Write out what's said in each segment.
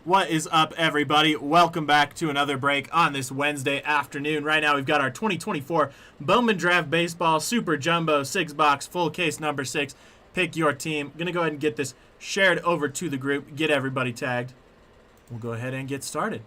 What is up, everybody? Welcome back to another break on this Wednesday afternoon. Right now, we've got our 2024 Bowman Draft Baseball Super Jumbo 6-box full case number 6. Pick your team. Going to go ahead and get this shared over to the group, get everybody tagged. We'll go ahead and get started.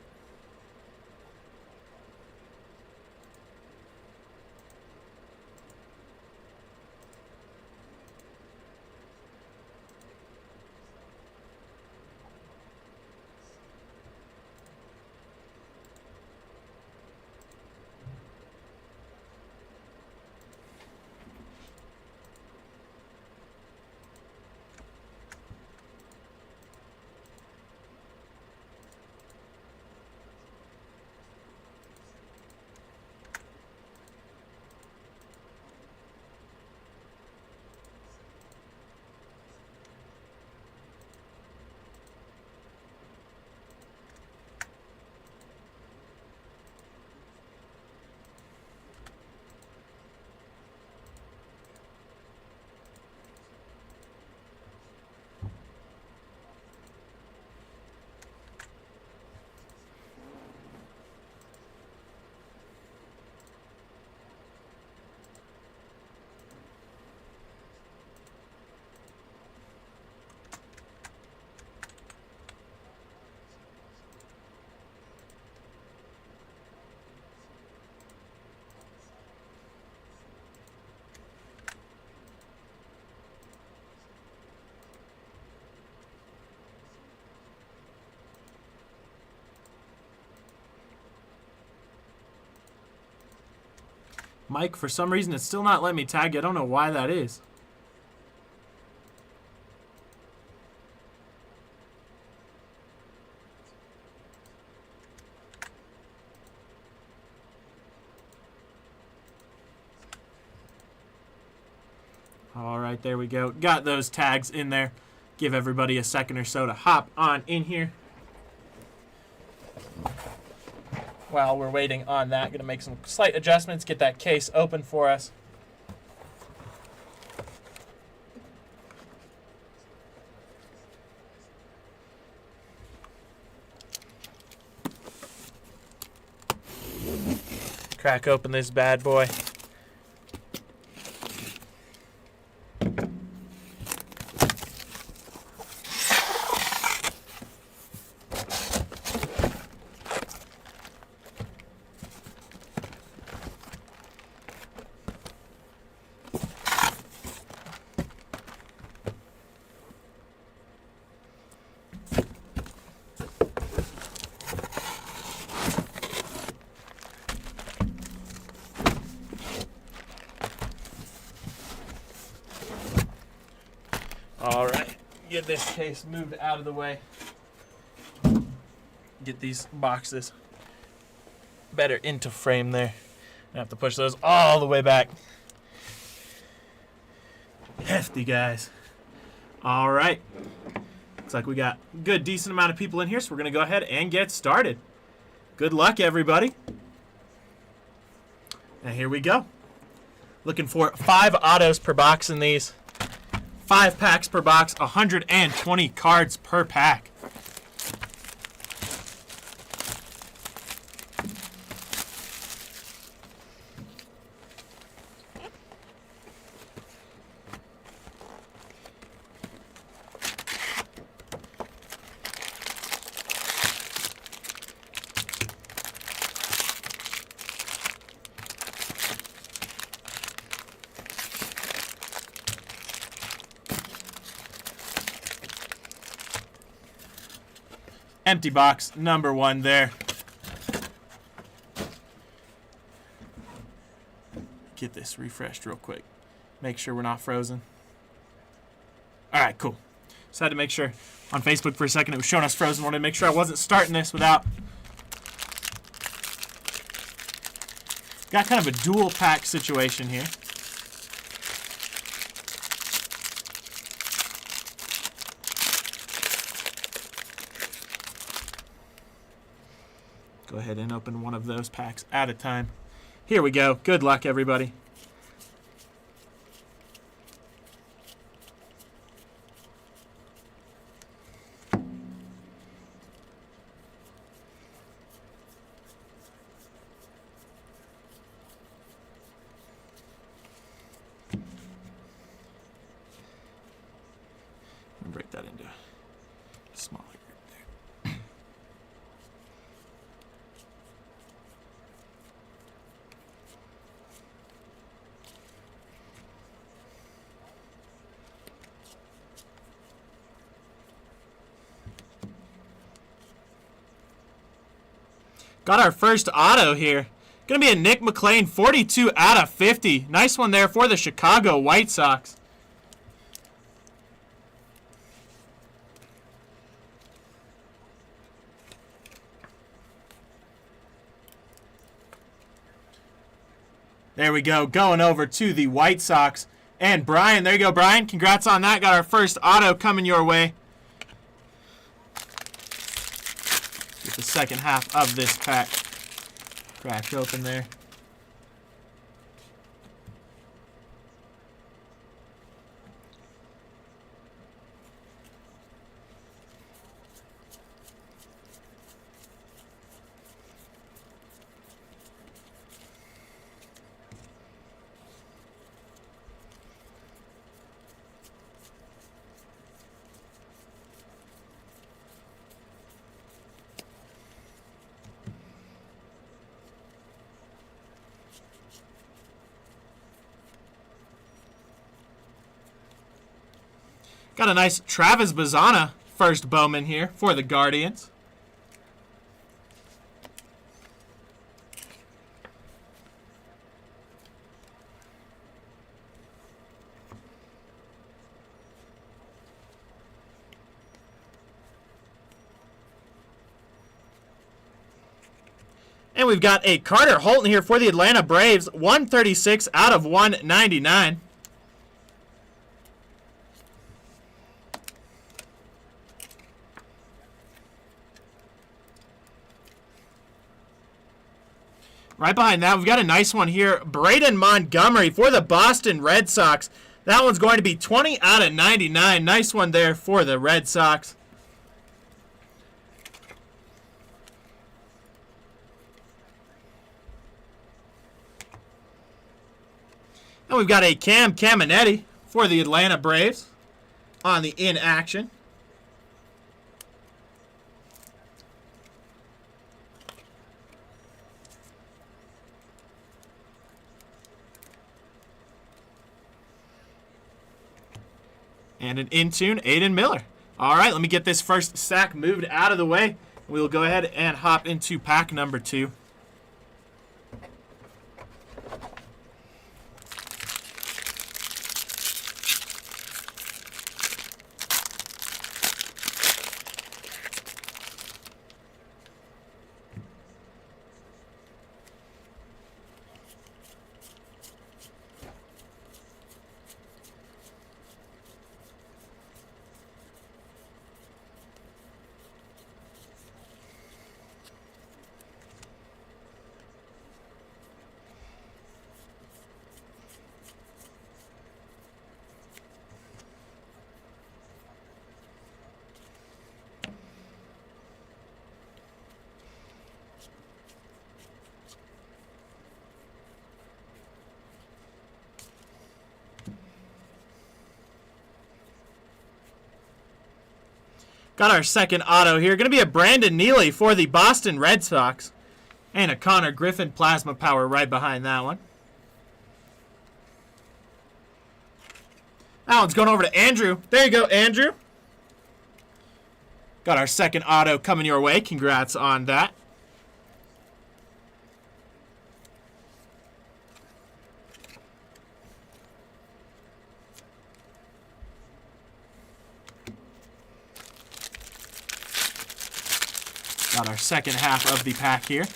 Mike, for some reason, it's still not letting me tag you. I don't know why that is. All right, there we go. Got those tags in there. Give everybody a second or so to hop on in here. While we're waiting on that, going to make some slight adjustments, get that case open for us. Crack open this bad boy. All right, get this case moved out of the way. Get these boxes better into frame there. I have to push those all the way back. Hefty, guys. All right. Looks like we got a good, decent amount of people in here, so we're going to go ahead and get started. Good luck, everybody. And here we go. Looking for 5 autos per box in these. 5 packs per box, 120 cards per pack. Empty box number 1 there. Get this refreshed real quick. Make sure we're not frozen. All right, cool. Just had to make sure on Facebook for a second it was showing us frozen. Wanted to make sure I wasn't starting this without. Got kind of a dual pack situation here. Go ahead and open one of those packs at a time. Here we go. Good luck, everybody. into a smaller group there. Got our first auto here. Going to be a Nick McLean, 42 out of 50. Nice one there for the Chicago White Sox. There we go. Going over to the White Sox. And Brian, there you go, Brian. Congrats on that. Got our first auto coming your way. Get the second half of this pack cracked open there. Got a nice Travis Bazzana first Bowman here for the Guardians. And we've got a Carter Holton here for the Atlanta Braves, 136 out of 199. Right behind that, we've got a nice one here. Braden Montgomery for the Boston Red Sox. That one's going to be 20 out of 99. Nice one there for the Red Sox. And we've got a Cam Caminetti for the Atlanta Braves on the in action. And an in-tune, Aiden Miller. All right, let me get this first stack moved out of the way. We'll go ahead and hop into pack number 2. Got our second auto here. Going to be a Brandon Neely for the Boston Red Sox. And a Connor Griffin Plasma Power right behind that one. That one's going over to Andrew. There you go, Andrew. Got our second auto coming your way. Congrats on that. Got our second half of the pack here.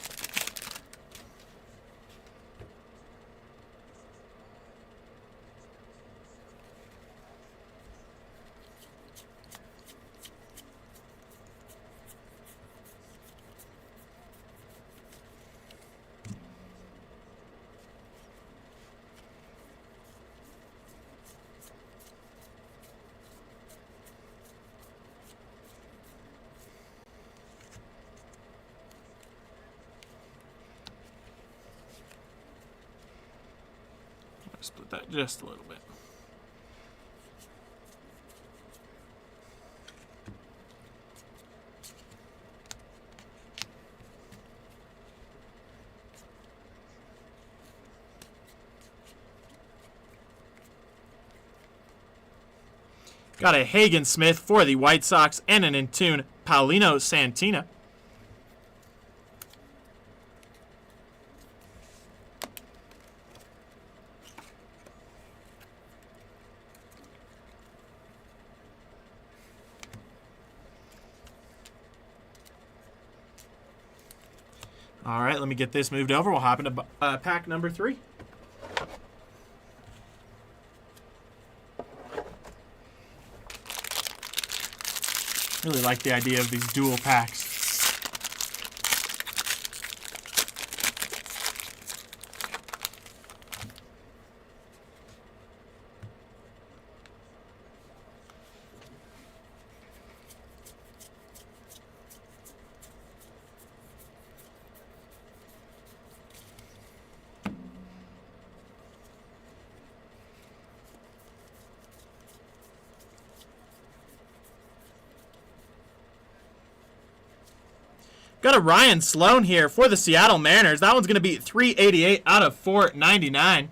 Split that just a little bit. Got a Hagen Smith for the White Sox and an in-tune Paulino Santina. All right, let me get this moved over. We'll hop into pack number 3. Really like the idea of these dual packs. Got a Ryan Sloan here for the Seattle Mariners. That one's going to be 388 out of 499.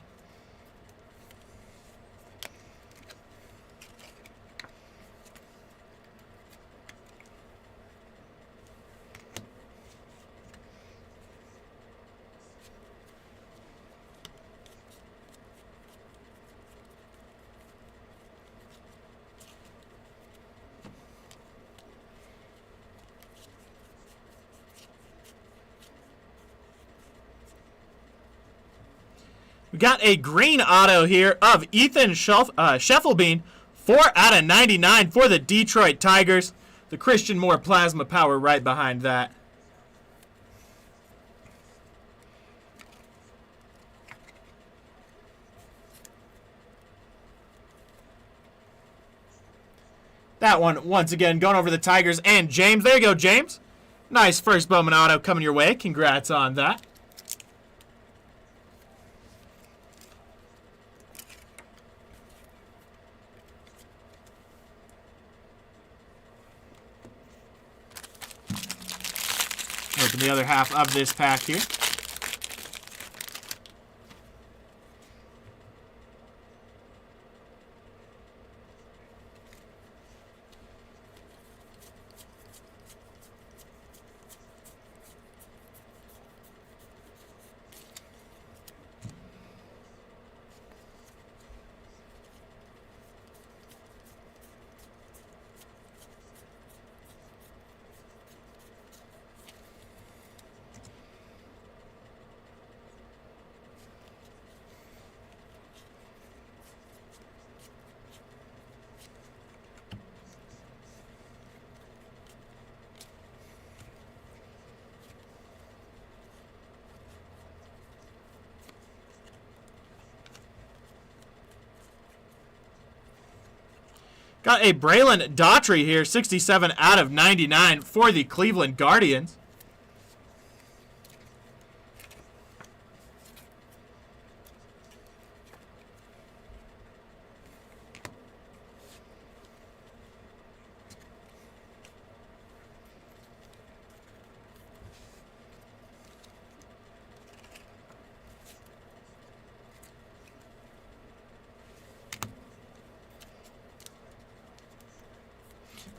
We got a green auto here of Ethan Scheffelbein, 4 out of 99 for the Detroit Tigers. The Christian Moore Plasma Power right behind that. That one, once again, going over the Tigers and James. There you go, James. Nice first Bowman auto coming your way. Congrats on that. Open the other half of this pack here. Got a Braylon Daughtry here, 67 out of 99 for the Cleveland Guardians.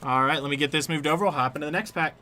All right, let me get this moved over. We'll hop into the next pack.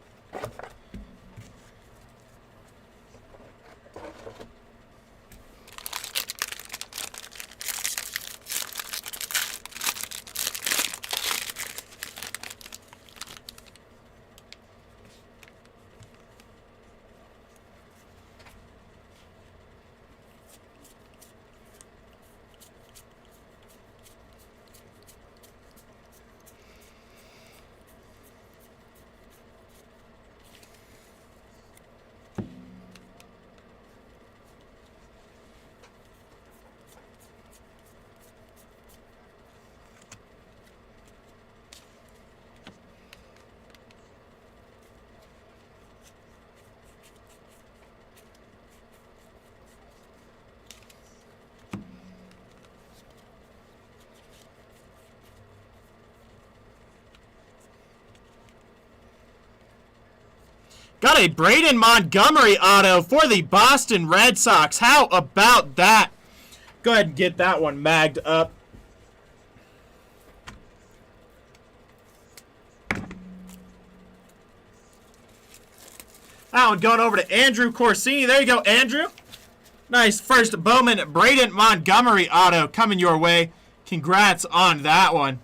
Got a Braden Montgomery auto for the Boston Red Sox. How about that? Go ahead and get that one magged up. That one going over to Andrew Corsini. There you go, Andrew. Nice first Bowman Braden Montgomery auto coming your way. Congrats on that one.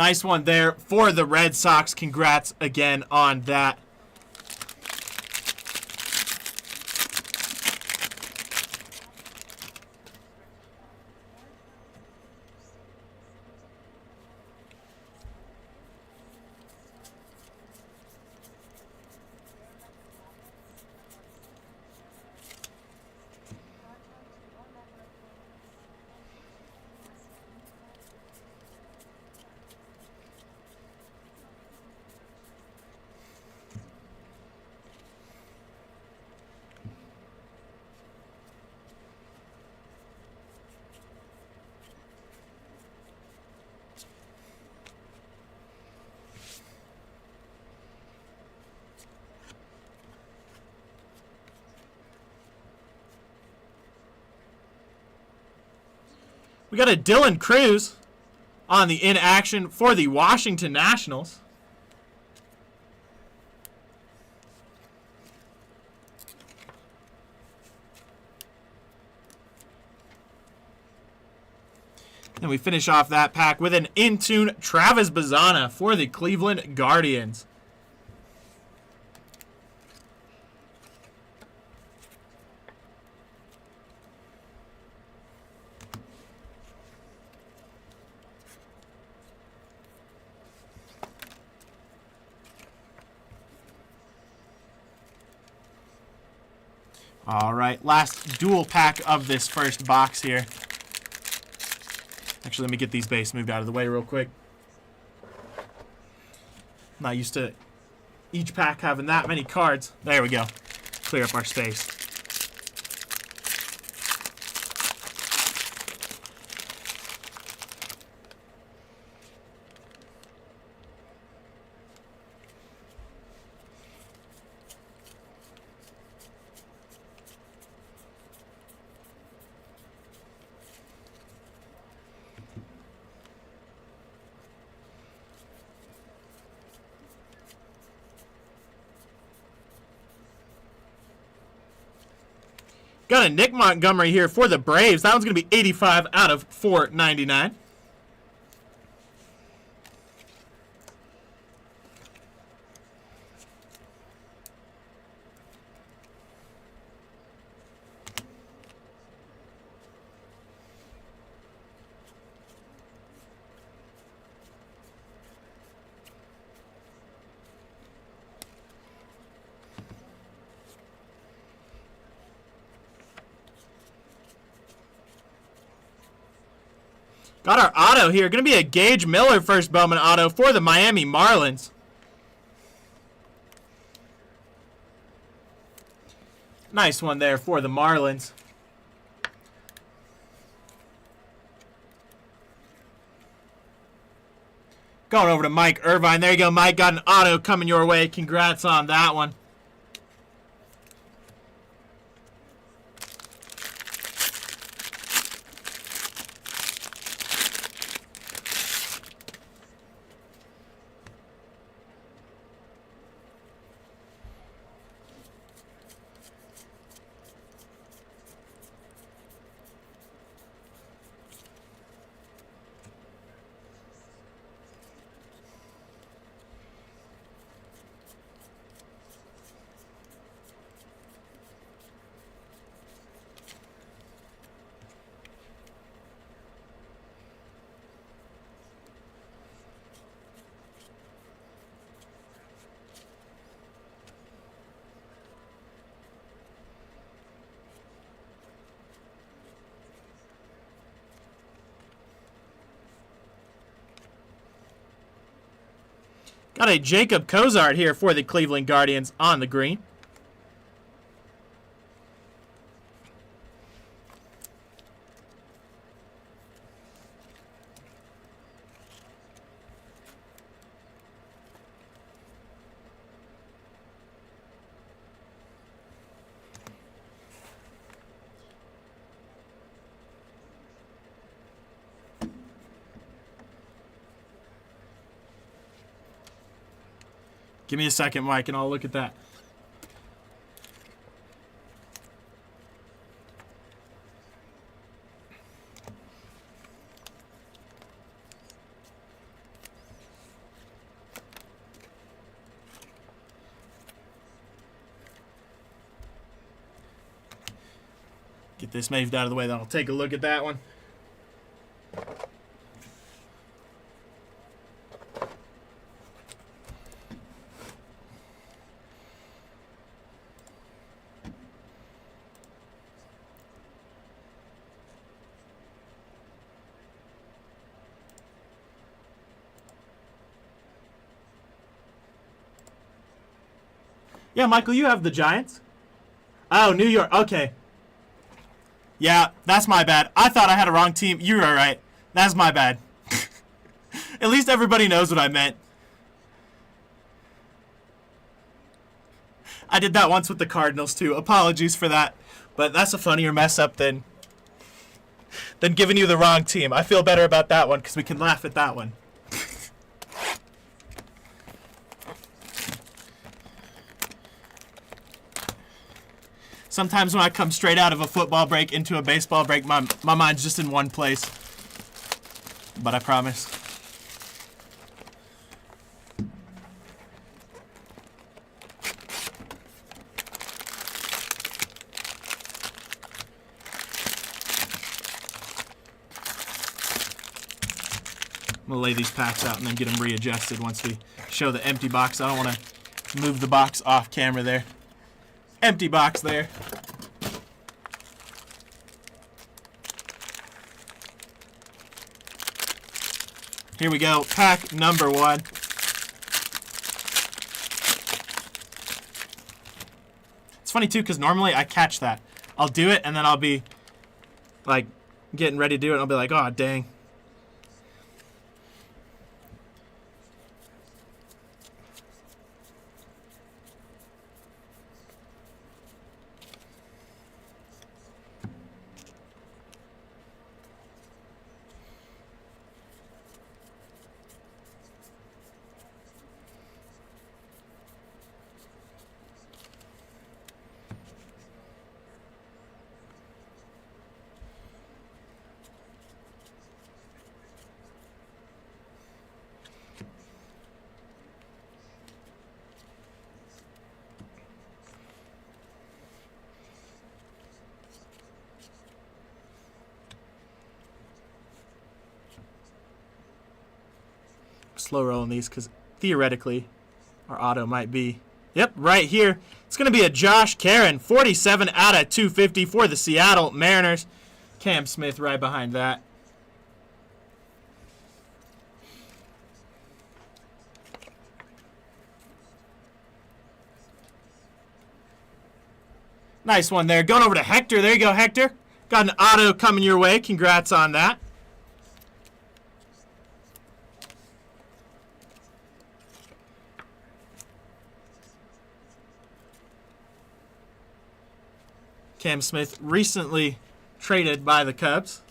Nice one there for the Red Sox. Congrats again on that. We got a Dylan Cruz on the in action for the Washington Nationals. And we finish off that pack with an in-tune Travis Bazzana for the Cleveland Guardians. All right, last dual pack of this first box here. Actually, let me get these base moved out of the way real quick. I'm not used to each pack having that many cards. There we go. Clear up our space. Got a Nick Montgomery here for the Braves. That one's going to be 85 out of 499. Got our auto here. Going to be a Gage Miller first Bowman auto for the Miami Marlins. Nice one there for the Marlins. Going over to Mike Irvine. There you go, Mike. Got an auto coming your way. Congrats on that one. Got a Jacob Cozart here for the Cleveland Guardians on the green. Give me a second, Mike, and I'll look at that. Get this moved out of the way, then I'll take a look at that one. Yeah, Michael, you have the Giants. Oh, New York. Okay. Yeah, that's my bad. I thought I had a wrong team. You were right. That's my bad. At least everybody knows what I meant. I did that once with the Cardinals, too. Apologies for that. But that's a funnier mess up than giving you the wrong team. I feel better about that one because we can laugh at that one. Sometimes when I come straight out of a football break into a baseball break, my mind's just in one place. But I promise. I'm going to lay these packs out and then get them readjusted once we show the empty box. I don't want to move the box off camera there. Empty box there. Here we go. Pack number 1. It's funny, too, because normally I catch that. I'll do it, and then I'll be, like, getting ready to do it, and I'll be like, oh, dang. Slow rolling these because theoretically our auto might be, yep, right here. It's going to be a Josh Karen, 47 out of 250 for the Seattle Mariners. Cam Smith right behind that. Nice one there. Going over to Hector. There you go, Hector. Got an auto coming your way. Congrats on that. Cam Smith recently traded by the Cubs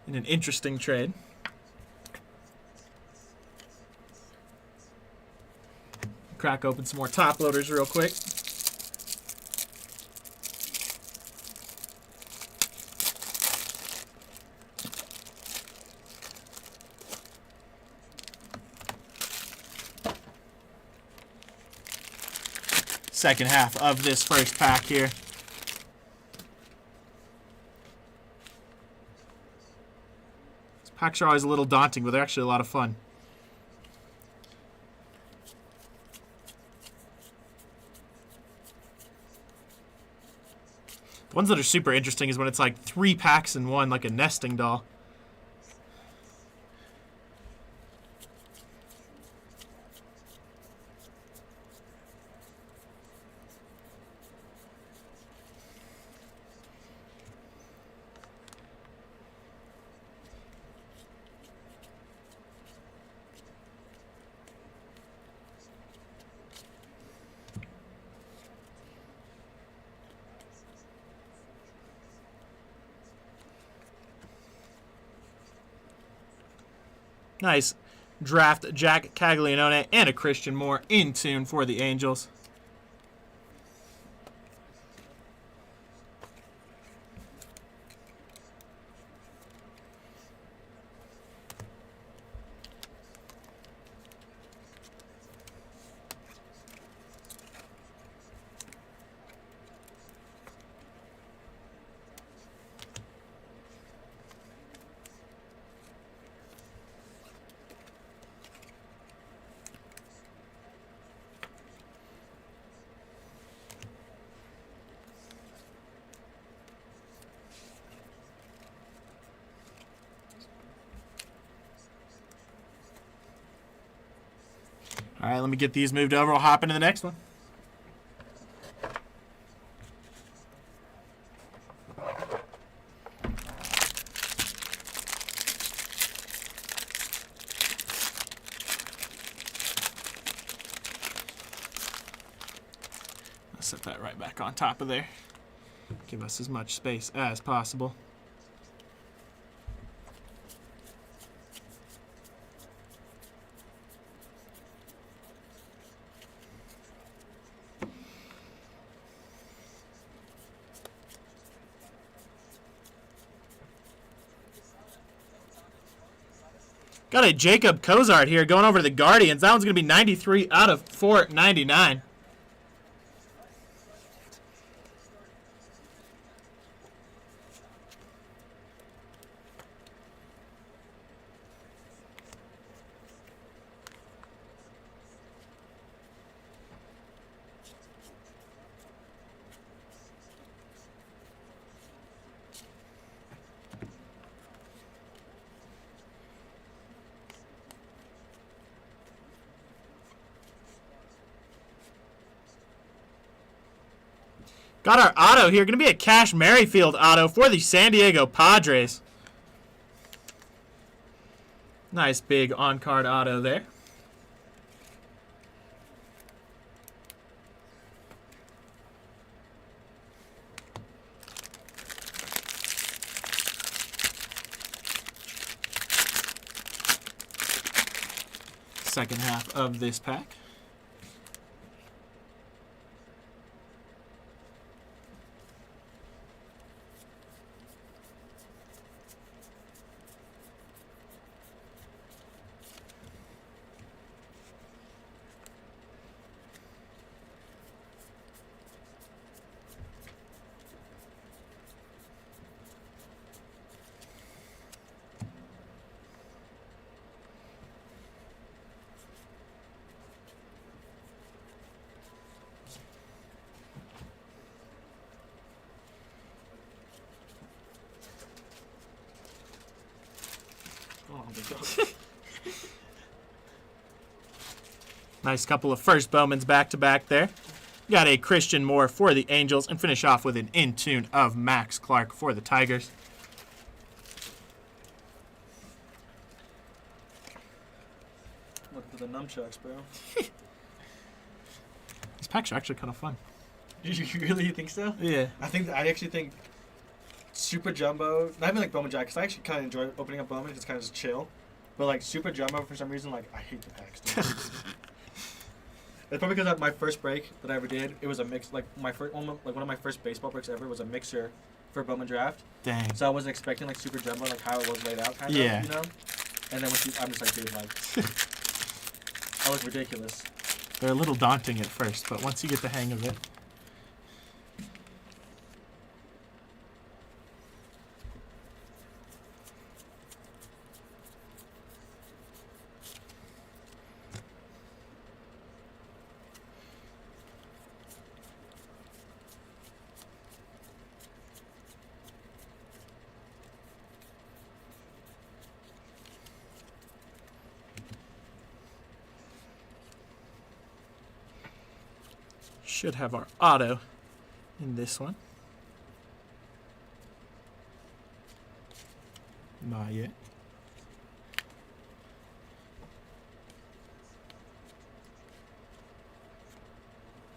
in an interesting trade. Crack open some more top loaders real quick. Second half of this first pack here. These packs are always a little daunting, but they're actually a lot of fun. The ones that are super interesting is when it's like 3 packs in one, like a nesting doll. Nice draft Jack Caglianone and a Christian Moore in tune for the Angels. All right, let me get these moved over. We'll hop into the next one. Let's set that right back on top of there. Give us as much space as possible. Got a Jacob Cozart here going over to the Guardians. That one's going to be 93 out of 499. Got our auto here. Going to be a Cash Merrifield auto for the San Diego Padres. Nice big on-card auto there. Second half of this pack. Nice couple of first Bowmans back-to-back there. Got a Christian Moore for the Angels, and finish off with an in-tune of Max Clark for the Tigers. Look for the nunchucks, bro. These packs are actually kind of fun. You really think so? Yeah. I actually think Super Jumbo, not even like Bowman Jack, because I actually kind of enjoy opening up Bowman. It's kind of just chill. But like Super Jumbo, for some reason, like I hate the packs, dude. It's probably because my first break that I ever did, it was a mix. Like my first, one of my first baseball breaks ever was a mixer for Bowman Draft. Dang. So I wasn't expecting like Super Jumbo, like how it was laid out, kind of, you know. And then I'm just like, dude, like I look ridiculous. They're a little daunting at first, but once you get the hang of it. Should have our auto in this one. Not yet.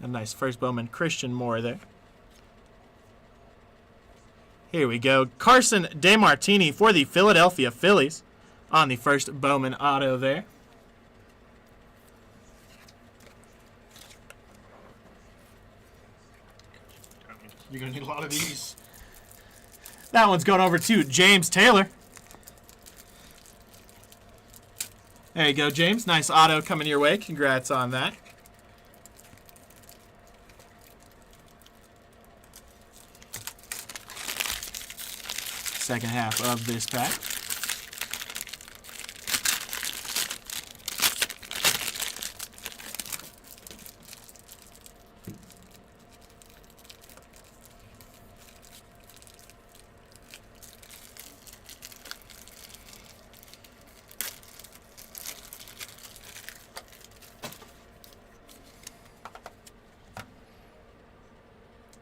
A nice first Bowman Christian Moore there. Here we go. Carson DeMartini for the Philadelphia Phillies. on the first Bowman auto there. You're going to need a lot of these. That one's going over to James Taylor. There you go, James. Nice auto coming your way. Congrats on that. Second half of this pack.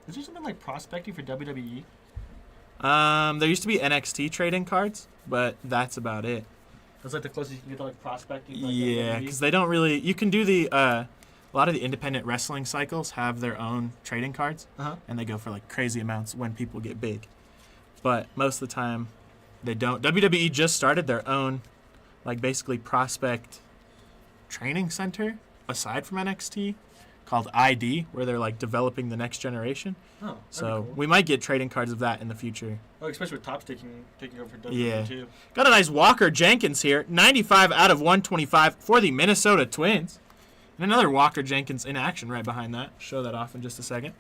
Is there something like prospecting for WWE? There used to be NXT trading cards, but that's about it. That's like the closest you can get to like prospecting. For, like, Yeah, WWE? because they don't really. You can do the. A lot of the independent wrestling cycles have their own trading cards, and they go for like crazy amounts when people get big. But most of the time, they don't. WWE just started their own, like basically prospect training center aside from NXT, called ID, where they're like developing the next generation. Oh, that'd So be cool. we might get trading cards of that in the future. Oh, especially with Topps taking over for WWE Yeah. too. Got a nice Walker Jenkins here, 95 out of 125 for the Minnesota Twins. And another Walker Jenkins in action right behind that. Show that off in just a second.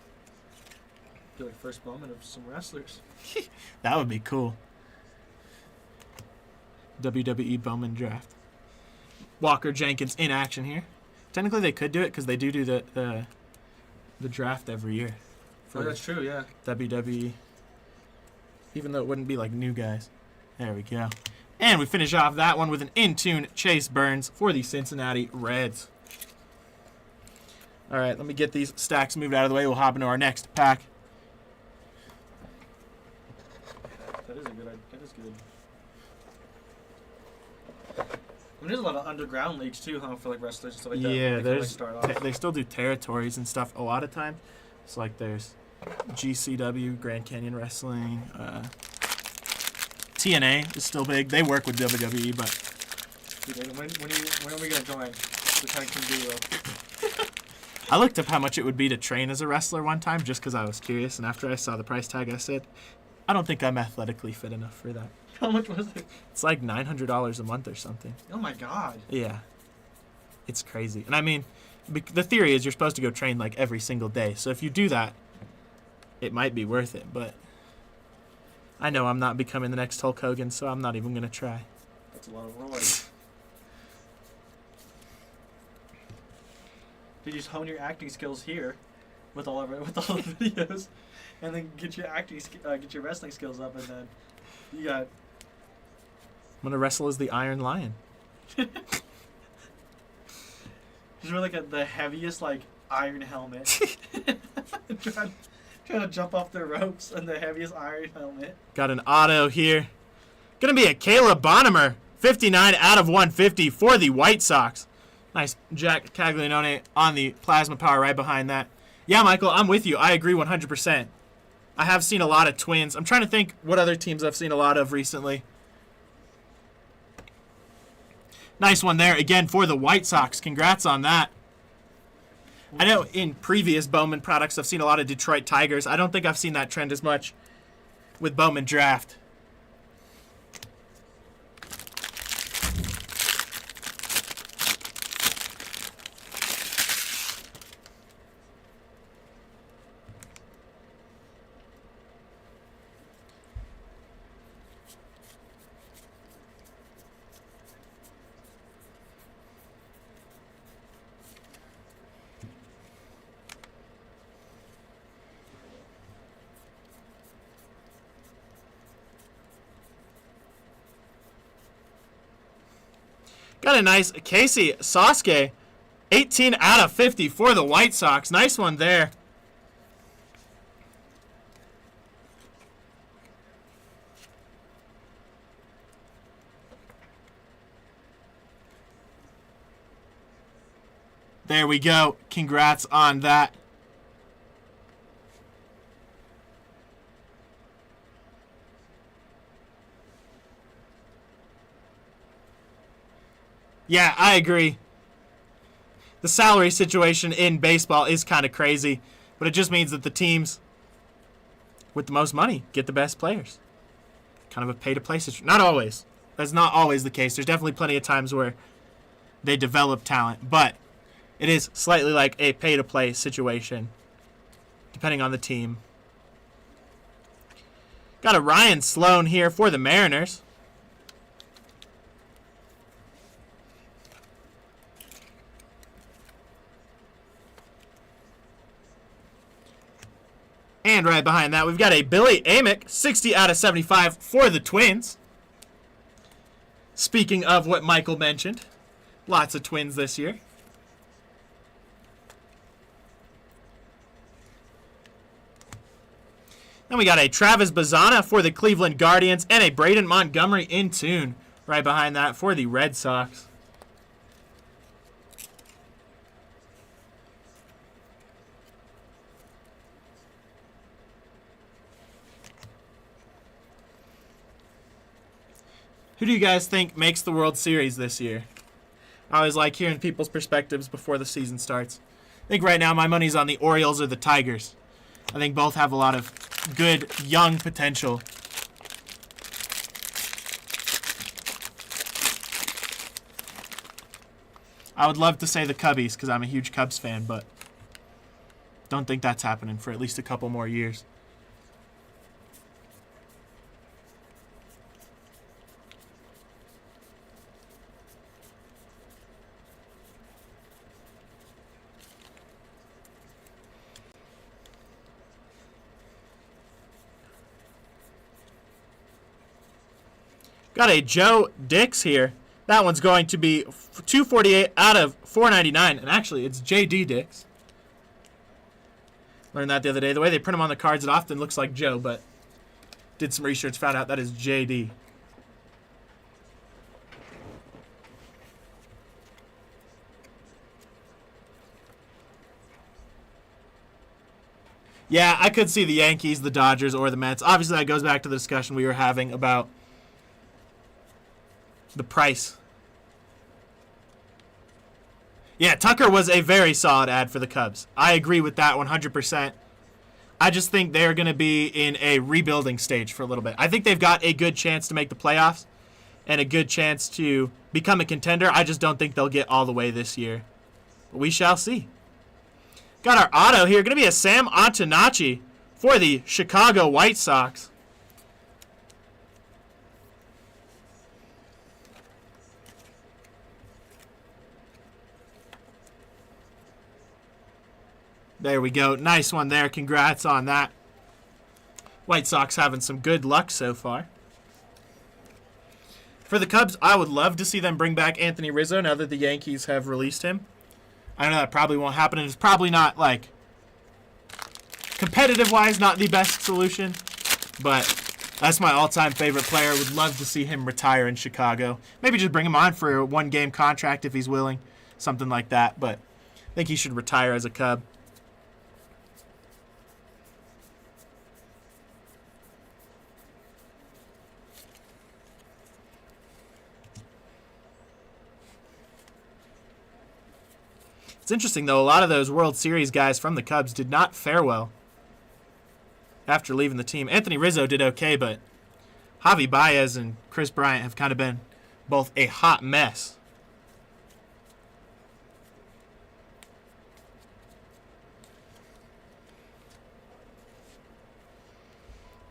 Be like first moment of some wrestlers. That would be cool. WWE Bowman draft. Walker Jenkins in action here. Technically, they could do it because they do the draft every year. Oh, that's true. Yeah. WWE. Even though it wouldn't be like new guys. There we go. And we finish off that one with an in-tune Chase Burns for the Cincinnati Reds. All right, let me get these stacks moved out of the way. We'll hop into our next pack. That is a good. That is good. I mean, there's a lot of underground leagues too, huh? For like wrestlers and stuff like that. Yeah, They can, like, start off. they still do territories and stuff a lot of times. It's like there's GCW, Grand Canyon Wrestling, TNA is still big. They work with WWE, but Dude, when are we gonna join the Tank Team Duo? I looked up how much it would be to train as a wrestler one time just because I was curious, and after I saw the price tag, I said, I don't think I'm athletically fit enough for that. How much was it? It's like $900 a month or something. Oh my god. Yeah. It's crazy. And I mean, the theory is you're supposed to go train like every single day. So if you do that, it might be worth it. But I know I'm not becoming the next Hulk Hogan, so I'm not even going to try. That's a lot of noise. Did you just hone your acting skills here with all the videos, and then get your get your wrestling skills up, and then you got. I'm going to wrestle as the Iron Lion. Just wear like the heaviest like iron helmet. trying to jump off the ropes and the heaviest iron helmet. Got an auto here. Going to be a Caleb Bonham, 59 out of 150 for the White Sox. Nice Jack Caglianone on the plasma power right behind that. Yeah, Michael, I'm with you. I agree 100%. I have seen a lot of Twins. I'm trying to think what other teams I've seen a lot of recently. Nice one there again for the White Sox. Congrats on that. I know in previous Bowman products I've seen a lot of Detroit Tigers. I don't think I've seen that trend as much with Bowman Draft. Got a nice Casey Sasuke, 18 out of 50 for the White Sox. Nice one there. There we go. Congrats on that. Yeah, I agree. The salary situation in baseball is kind of crazy, but it just means that the teams with the most money get the best players. Kind of a pay-to-play situation. Not always. That's not always the case. There's definitely plenty of times where they develop talent, but it is slightly like a pay-to-play situation, depending on the team. Got a Ryan Sloan here for the Mariners. And right behind that, we've got a Billy Amick, 60 out of 75 for the Twins. Speaking of what Michael mentioned, lots of Twins this year. Then we got a Travis Bazzana for the Cleveland Guardians and a Braden Montgomery in tune right behind that for the Red Sox. Who do you guys think makes the World Series this year? I always like hearing people's perspectives before the season starts. I think right now my money's on the Orioles or the Tigers. I think both have a lot of good young potential. I would love to say the Cubbies because I'm a huge Cubs fan, but don't think that's happening for at least a couple more years. Got a Joe Dix here. That one's going to be 248 out of 499. And actually, it's J.D. Dix. Learned that the other day. The way they print them on the cards, it often looks like Joe, but did some research, found out that is J.D. Yeah, I could see the Yankees, the Dodgers, or the Mets. Obviously, that goes back to the discussion we were having about the price. Yeah, Tucker was a very solid ad for the Cubs. I agree with that 100%. I just think they're going to be in a rebuilding stage for a little bit. I think they've got a good chance to make the playoffs and a good chance to become a contender. I just don't think they'll get all the way this year. But we shall see. Got our auto here. Going to be a Sam Antonacci for the Chicago White Sox. There we go. Nice one there. Congrats on that. White Sox having some good luck so far. For the Cubs, I would love to see them bring back Anthony Rizzo now that the Yankees have released him. I know that probably won't happen, and it's probably not, like, competitive-wise, not the best solution, but that's my all-time favorite player. Would love to see him retire in Chicago. Maybe just bring him on for a one-game contract if he's willing, something like that, but I think he should retire as a Cub. It's interesting, though, a lot of those World Series guys from the Cubs did not fare well after leaving the team. Anthony Rizzo did okay, but Javi Baez and Chris Bryant have kind of been both a hot mess.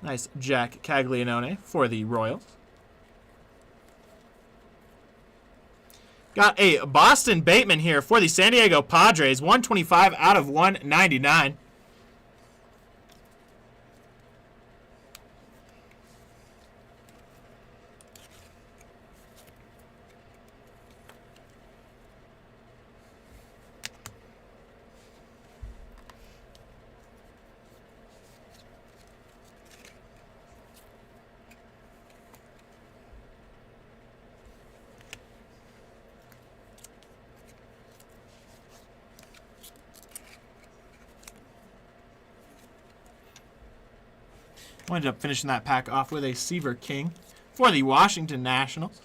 Nice Jack Caglianone for the Royals. Got a Boston Bateman here for the San Diego Padres. 125 out of 199. Ended up finishing that pack off with a Seaver King for the Washington Nationals.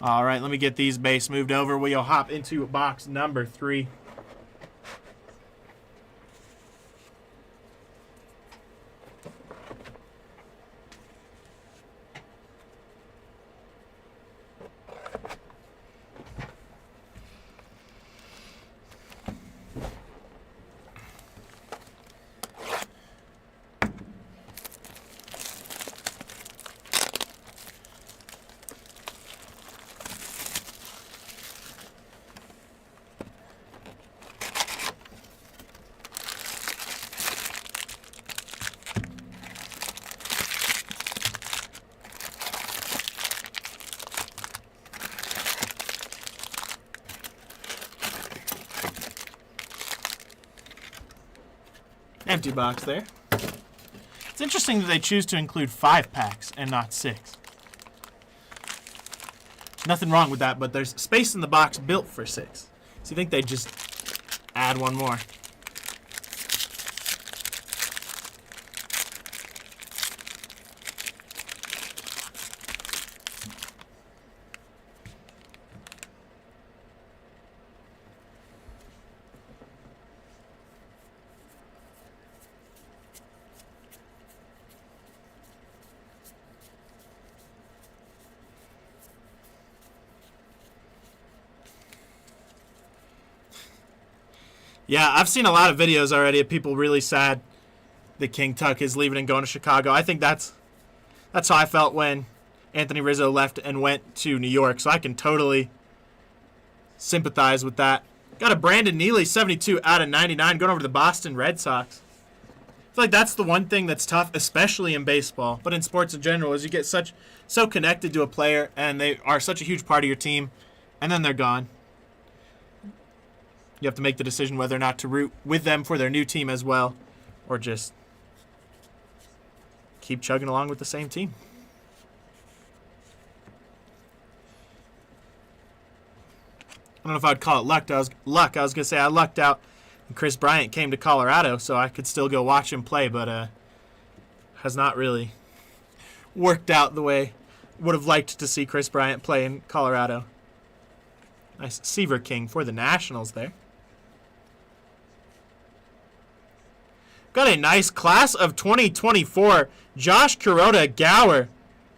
All right, let me get these base moved over. We'll hop into box number 3. Empty box there. It's interesting that they choose to include 5 packs and not 6. Nothing wrong with that, but there's space in the box built for 6. So you think they'd just add one more. Yeah, I've seen a lot of videos already of people really sad that King Tuck is leaving and going to Chicago. I think that's how I felt when Anthony Rizzo left and went to New York, so I can totally sympathize with that. Got a Brandon Neely 72 out of 99 going over to the Boston Red Sox. I feel like that's the one thing that's tough, especially in baseball, but in sports in general, is you get so connected to a player and they are such a huge part of your team, and then they're gone. You have to make the decision whether or not to root with them for their new team as well, or just keep chugging along with the same team. I don't know if I'd call it luck. I was going to say I lucked out and Chris Bryant came to Colorado, so I could still go watch him play, but has not really worked out the way would have liked to see Chris Bryant play in Colorado. Nice Seaver King for the Nationals there. Got a nice class of 2024. Josh Kuroda Gower,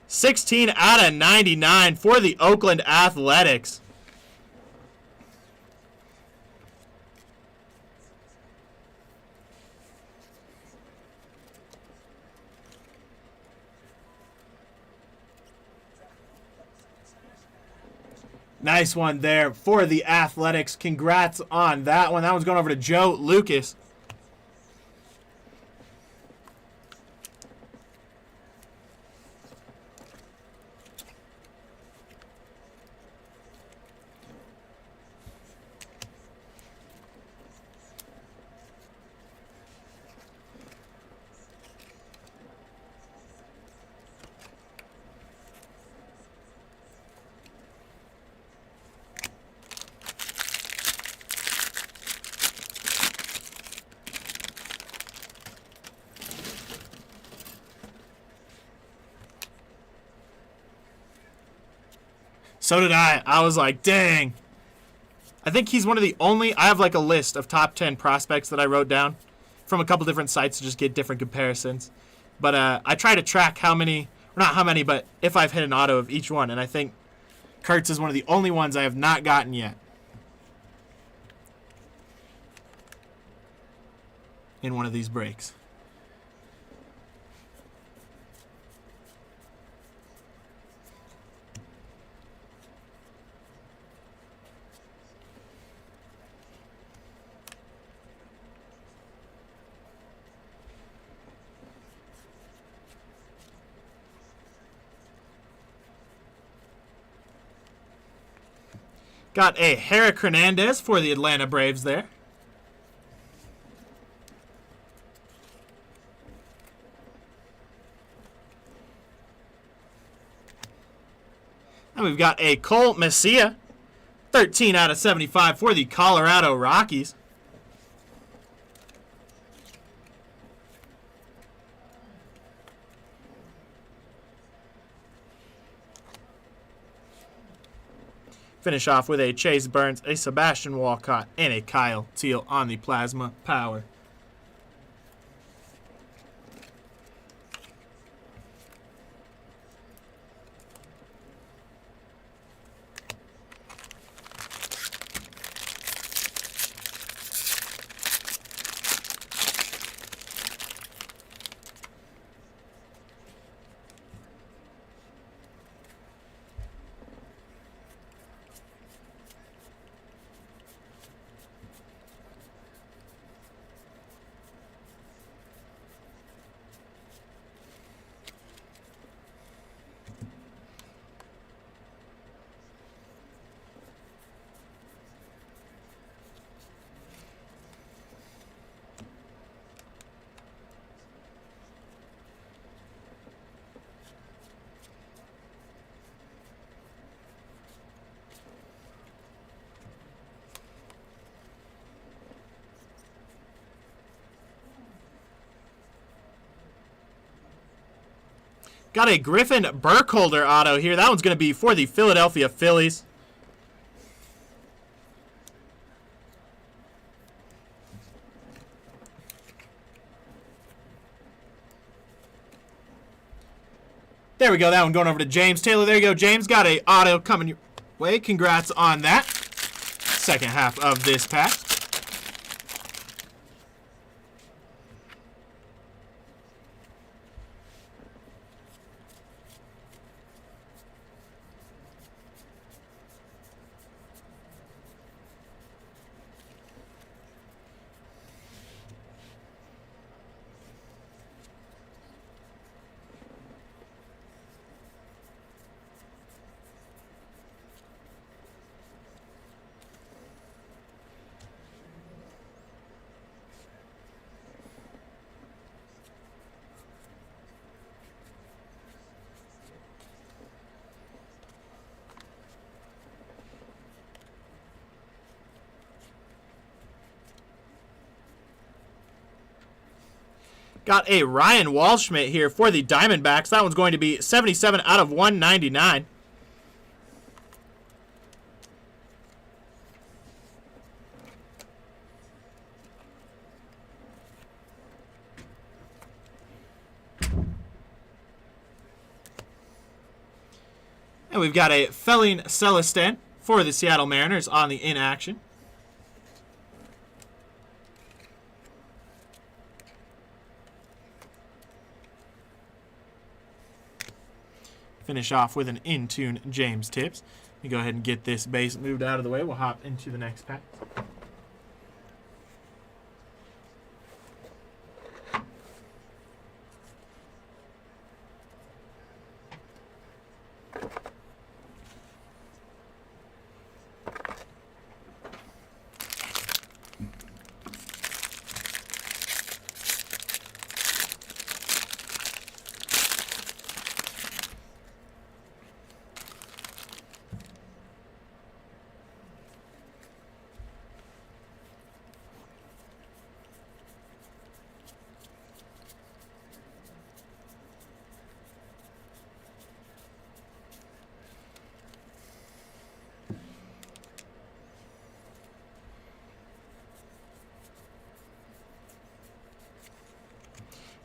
16 out of 99 for the Oakland Athletics. Nice one there for the Athletics. Congrats on that one. That one's going over to Joe Lucas. So did I. I was like, dang. I think he's one of the only... I have like a list of top 10 prospects that I wrote down from a couple different sites to just get different comparisons. But I try to track how many... Or not how many, but if I've hit an auto of each one. And I think Kurtz is one of the only ones I have not gotten yet. In one of these breaks. Got a Herrick Hernandez for the Atlanta Braves there. And we've got a Cole Messia, 13 out of 75 for the Colorado Rockies. Finish off with a Chase Burns, a Sebastian Walcott, and a Kyle Teal on the Plasma Power. Got a Griffin Burkholder auto here. That one's going to be for the Philadelphia Phillies. There we go. That one going over to James Taylor. There you go. James got a auto coming your way. Congrats on that. Second half of this pack. Got a Ryan Walschmidt here for the Diamondbacks. That one's going to be 77 out of 199. And we've got a Felling Celestin for the Seattle Mariners on the in action. Finish off with an in-tune James Tips. Let me go ahead and get this base moved out of the way. We'll hop into the next pack.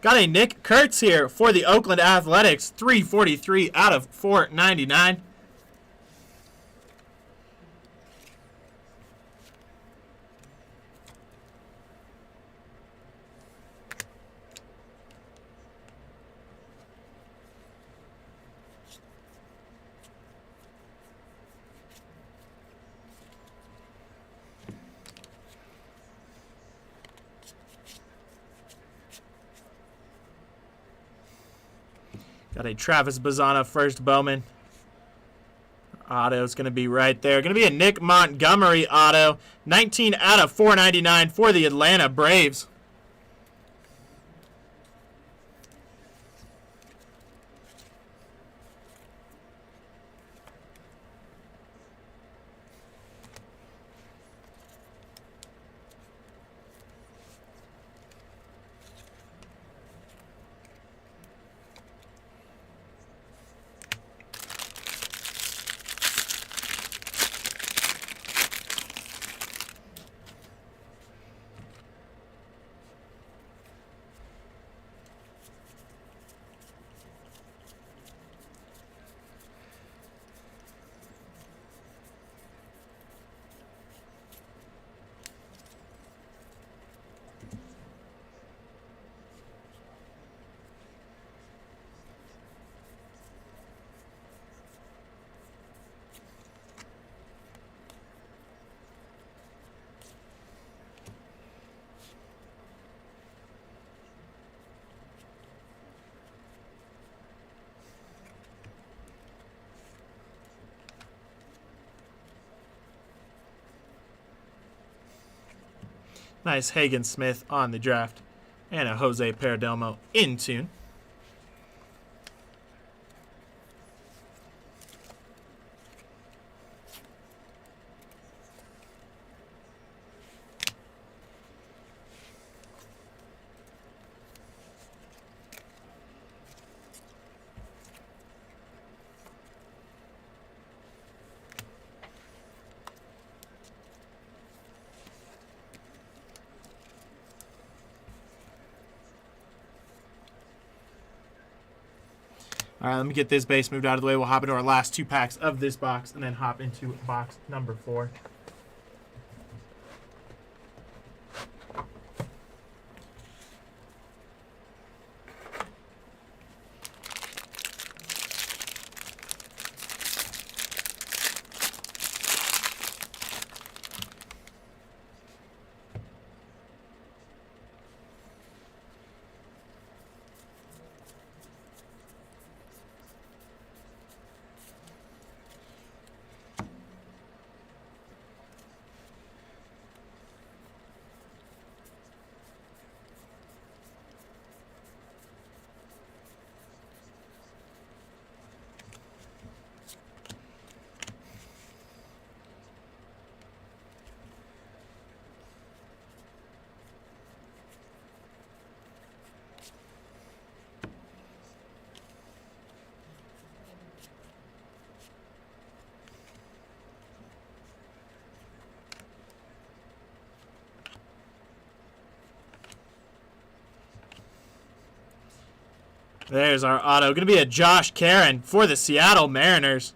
Got a Nick Kurtz here for the Oakland Athletics, 343 out of 499. Got a Travis Bazzana first Bowman. Auto is going to be right there. Going to be a Nick Montgomery auto. 19 out of 499 for the Atlanta Braves. Nice Hagen Smith on the draft. And a Jose Perdomo in tune. All right, let me get this base moved out of the way. We'll hop into our last 2 packs of this box and then hop into box number 4. There's our auto. Going to be a Josh Caron for the Seattle Mariners.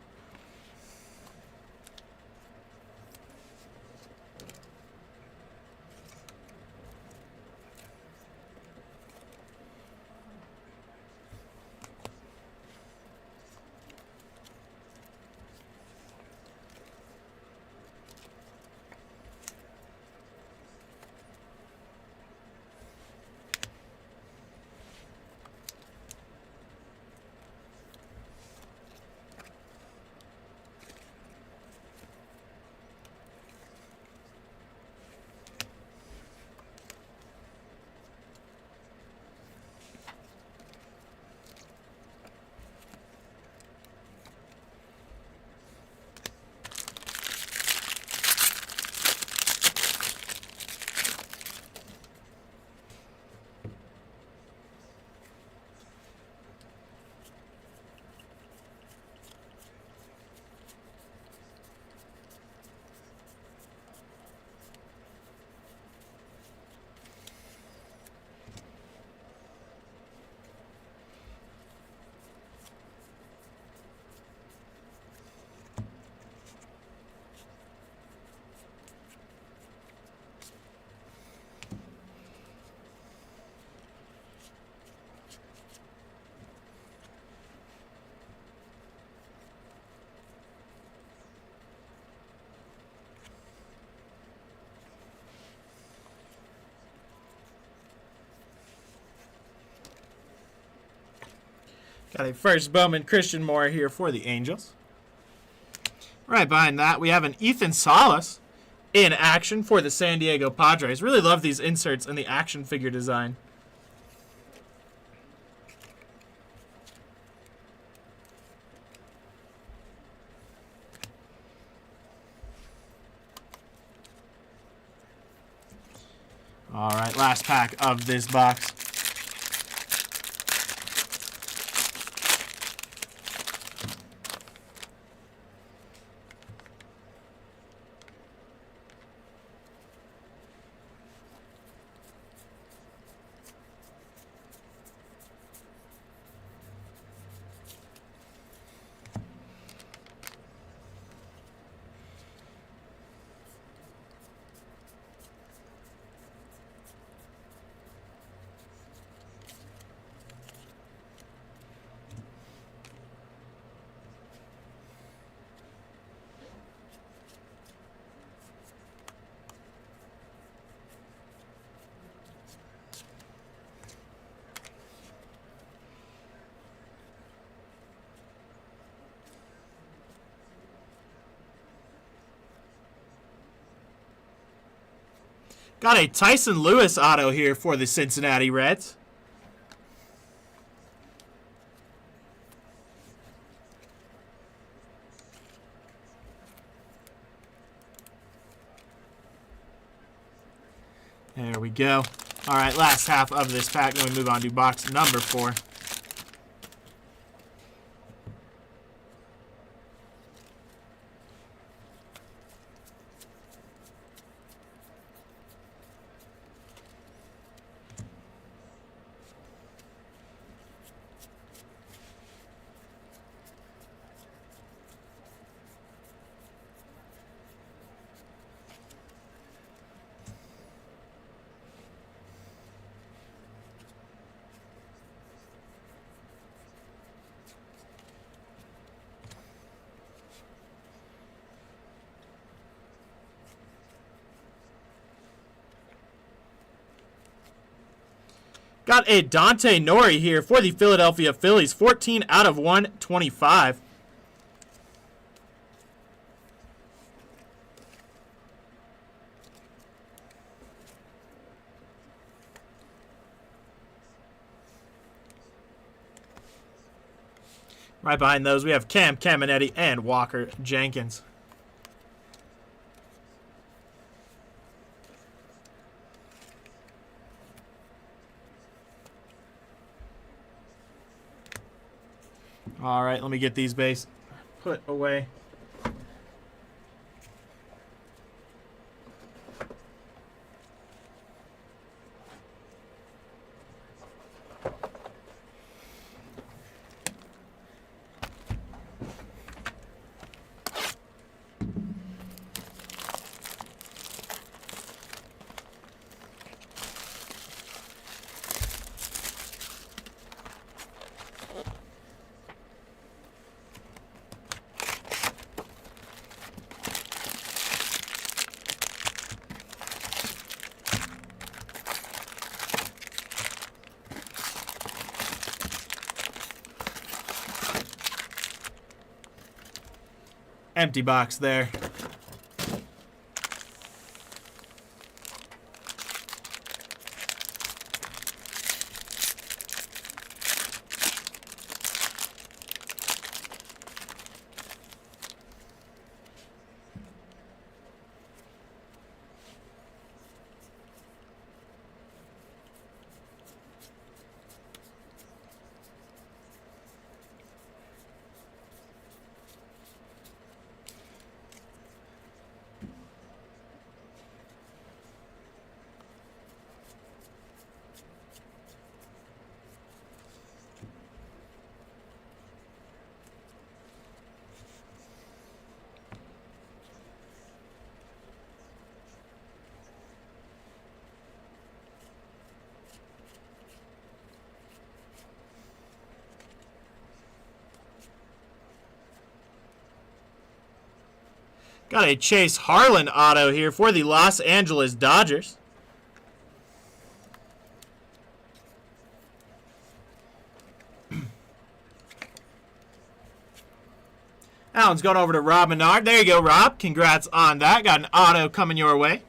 Got a first Bowman Christian Moore here for the Angels. Right behind that, we have an Ethan Salas in action for the San Diego Padres. Really love these inserts and the action figure design. All right, last pack of this box. Got a Tyson Lewis auto here for the Cincinnati Reds. There we go. All right, last half of this pack. Then we move on to box number 4. Got a Dante Nori here for the Philadelphia Phillies. 14 out of 125. Right behind those, we have Cam Caminetti and Walker Jenkins. All right, let me get these base put away. Empty box there. Got a Chase Harlan auto here for the Los Angeles Dodgers. That one's going over to Rob Menard. There you go, Rob. Congrats on that. Got an auto coming your way.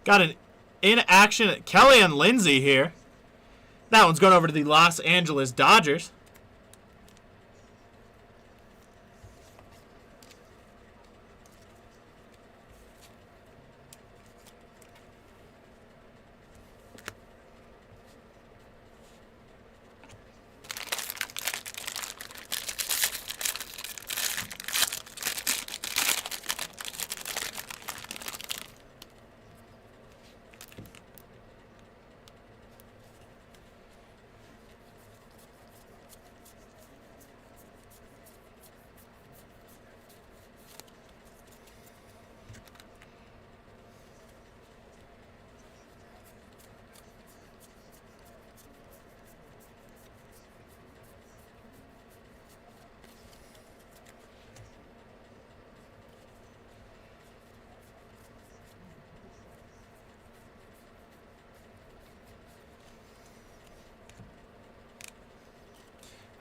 Got an in-action Kellyanne Lindsay here. That one's going over to the Los Angeles Dodgers.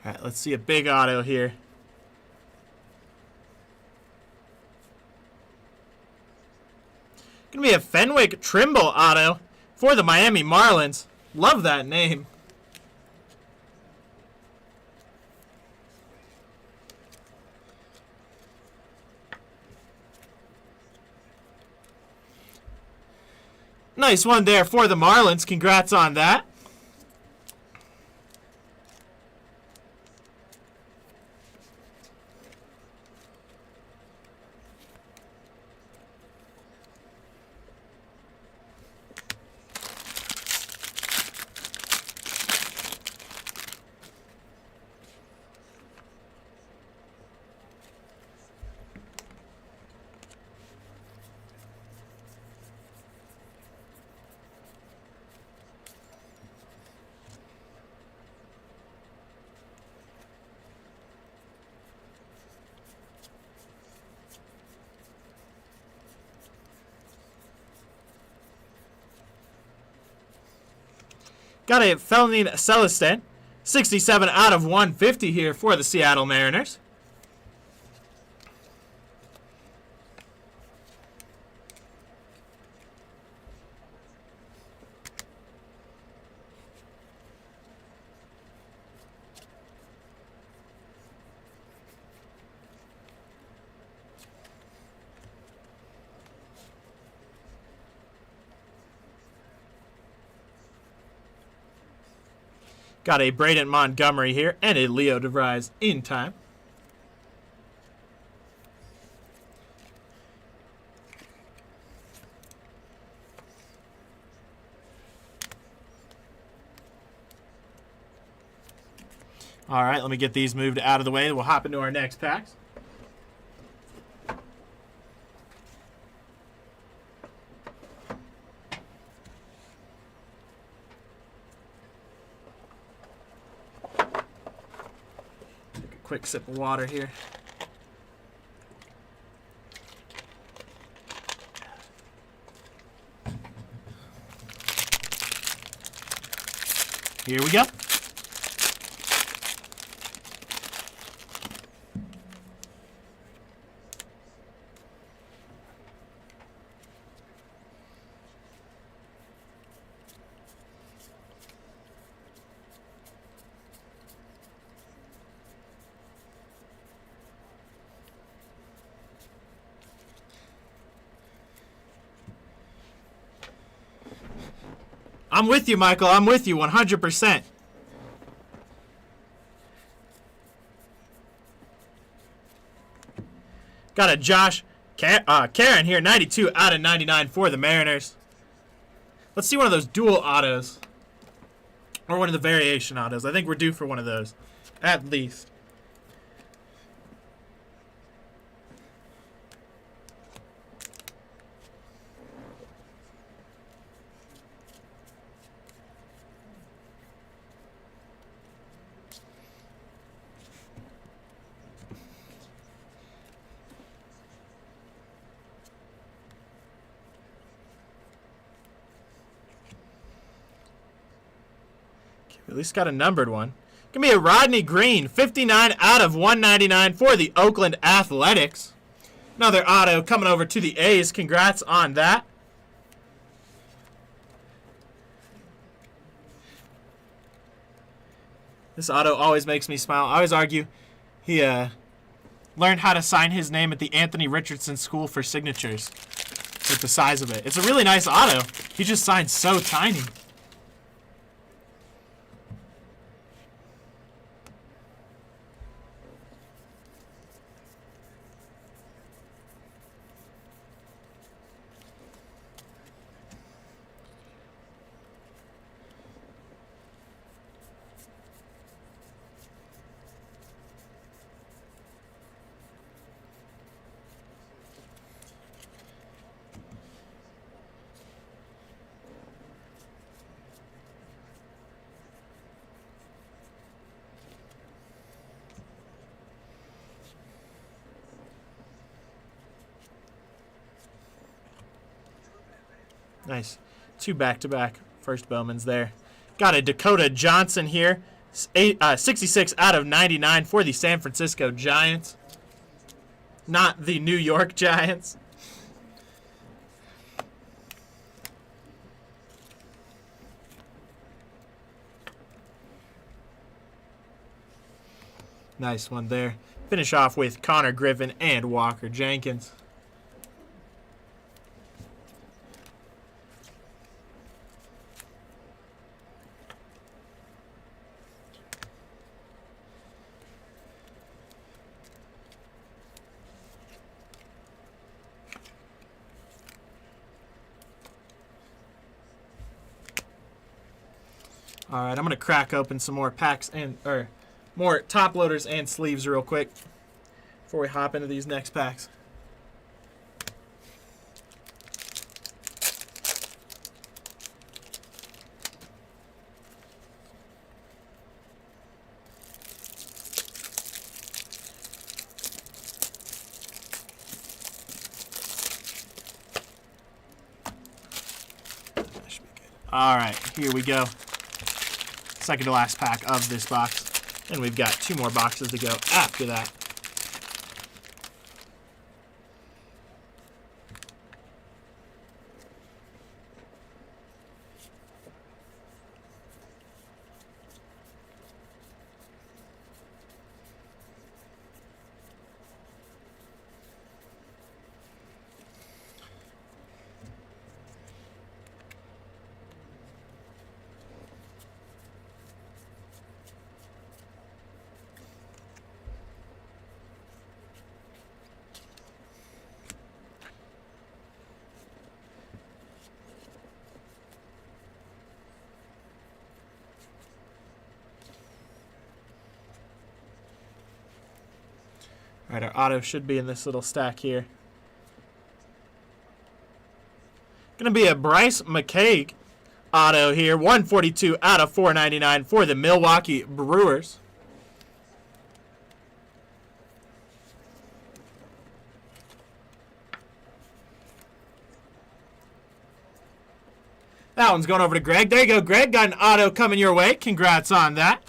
All right, let's see a big auto here. Gonna be a Fenwick Trimble auto for the Miami Marlins. Love that name. Nice one there for the Marlins. Congrats on that. Got a Felony Celestin, 67 out of 150 here for the Seattle Mariners. Got a Braden Montgomery here and a Leo DeVries in time. All right, let me get these moved out of the way. We'll hop into our next packs. Quick sip of water here. Here we go. I'm with you, Michael. I'm with you 100%. Got a Josh Karen here, 92 out of 99 for the Mariners. Let's see one of those dual autos. Or one of the variation autos. I think we're due for one of those. At least. At least got a numbered one. Give me a Rodney Green, 59 out of 199 for the Oakland Athletics. Another auto coming over to the A's. Congrats on that. This auto always makes me smile. I always argue he learned how to sign his name at the Anthony Richardson School for Signatures with the size of it. It's a really nice auto. He just signed so tiny. Nice. Two back-to-back first Bowmans there. Got a Dakota Johnson here 66 out of 99 for the San Francisco Giants. Not the New York Giants. Nice one there. Finish off with Connor Griffin and Walker Jenkins. All right, I'm going to crack open some more packs or more top loaders and sleeves real quick before we hop into these next packs. All right, here we go. Second to last pack of this box. And we've got 2 more boxes to go after that. All right, our auto should be in this little stack here. Going to be a Bryce McKay auto here. 142 out of 499 for the Milwaukee Brewers. That one's going over to Greg. There you go, Greg. Got an auto coming your way. Congrats on that.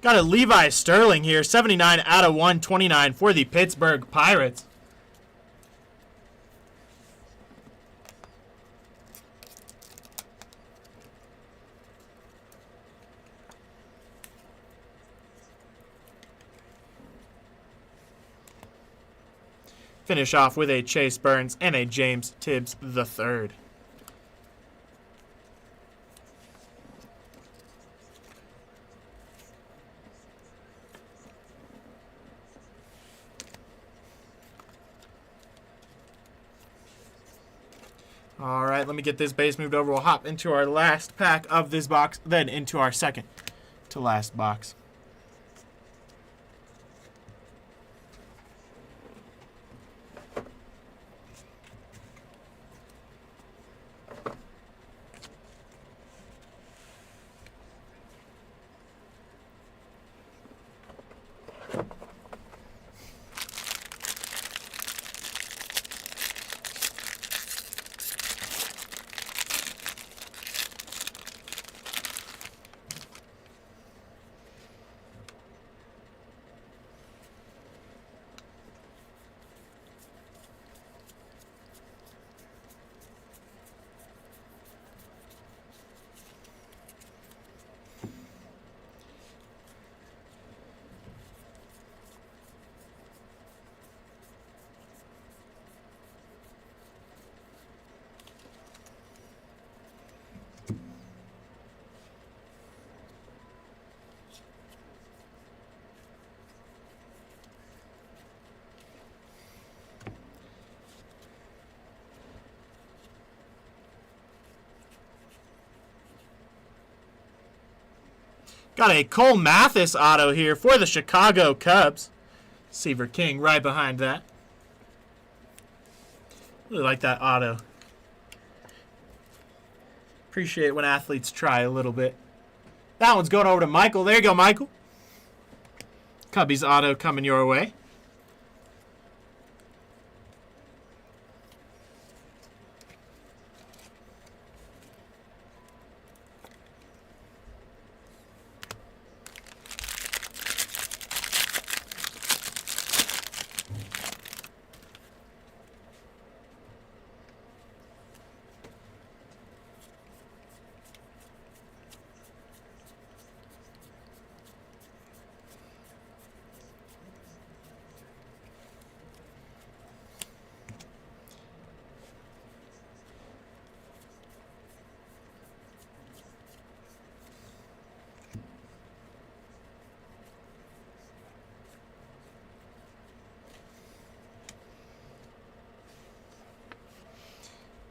Got a Levi Sterling here, 79 out of 129 for the Pittsburgh Pirates. Finish off with a Chase Burns and a James Tibbs III. All right, let me get this base moved over. We'll hop into our last pack of this box, then into our second to last box. Got a Cole Mathis auto here for the Chicago Cubs. Seaver King right behind that. Really like that auto. Appreciate when athletes try a little bit. That one's going over to Michael. There you go, Michael. Cubbies auto coming your way.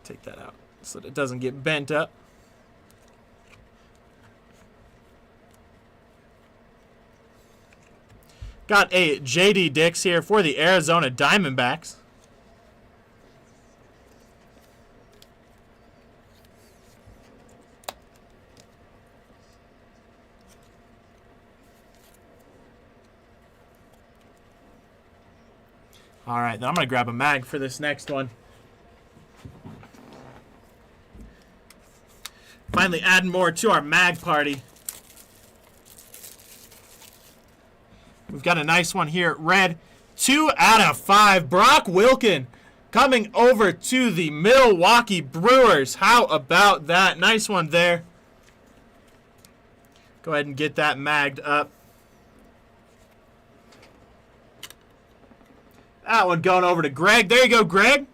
Take that out so that it doesn't get bent up. Got a J.D. Dix here for the Arizona Diamondbacks. All right, then I'm going to grab a mag for this next one. Finally adding more to our mag party. We've got a nice one here. Red, 2 out of 5. Brock Wilken coming over to the Milwaukee Brewers. How about that? Nice one there. Go ahead and get that magged up. That one going over to Greg. There you go, Greg.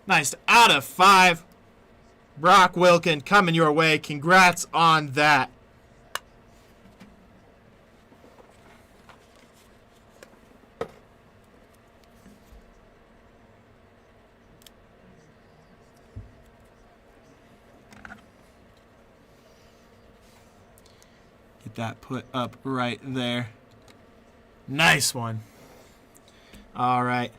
Nice out of 5. Brock Wilken coming your way. Congrats on that. Get that put up right there. Nice one. All right.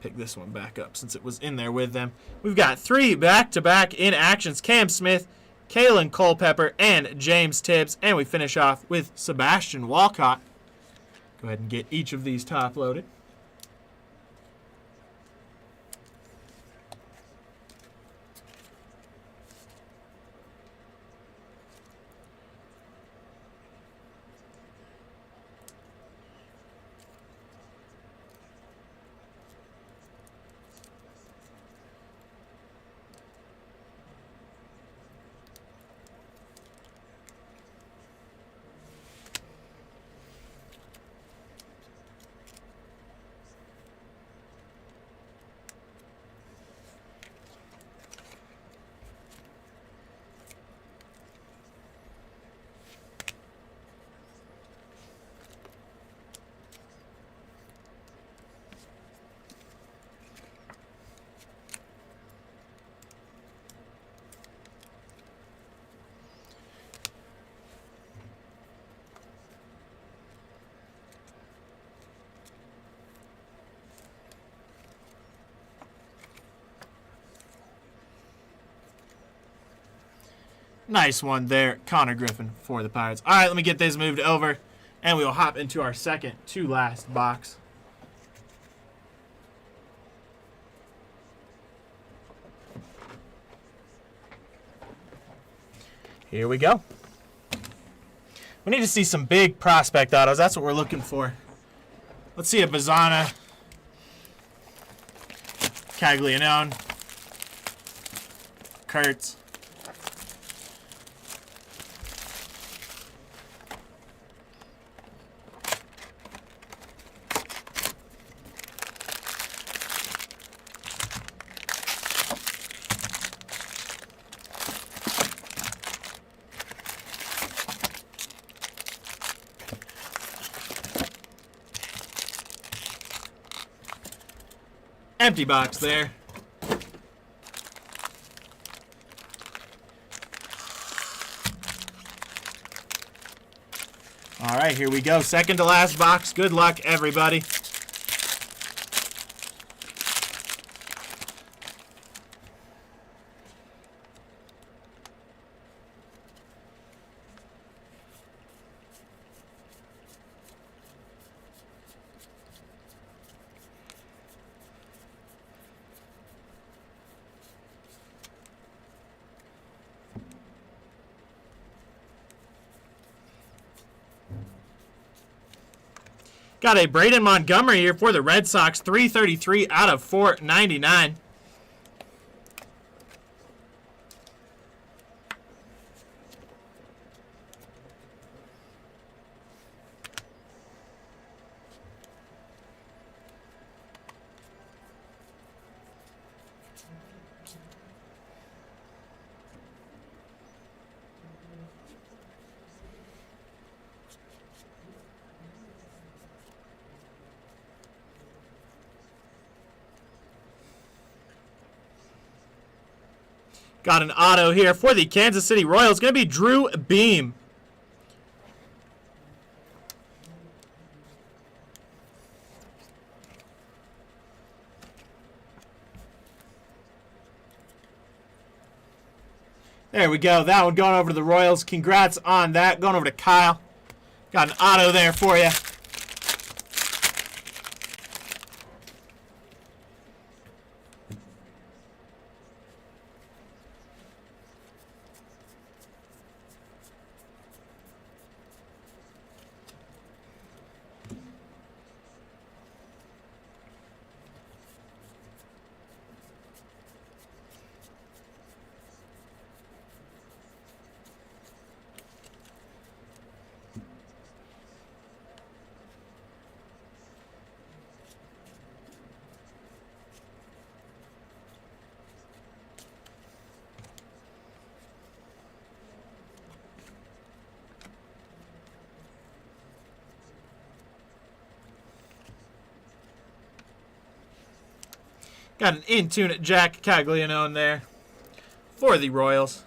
Pick this one back up since it was in there with them. We've got 3 back-to-back in actions. Cam Smith, Kalen Culpepper, and James Tibbs. And we finish off with Sebastian Walcott. Go ahead and get each of these top-loaded. Nice one there, Connor Griffin for the Pirates. All right, let me get this moved over, and we will hop into our second to last box. Here we go. We need to see some big prospect autos. That's what we're looking for. Let's see a Bazana, Caglianone, Kurtz. Empty box there. All right, here we go. Second to last box. Good luck, everybody. Got a Braden Montgomery here for the Red Sox, 333 out of 499. Got an auto here for the Kansas City Royals. Going to be Drew Beam. There we go. That one going over to the Royals. Congrats on that. Going over to Kyle. Got an auto there for you. Got an in-tune at Jack Caglianone there for the Royals.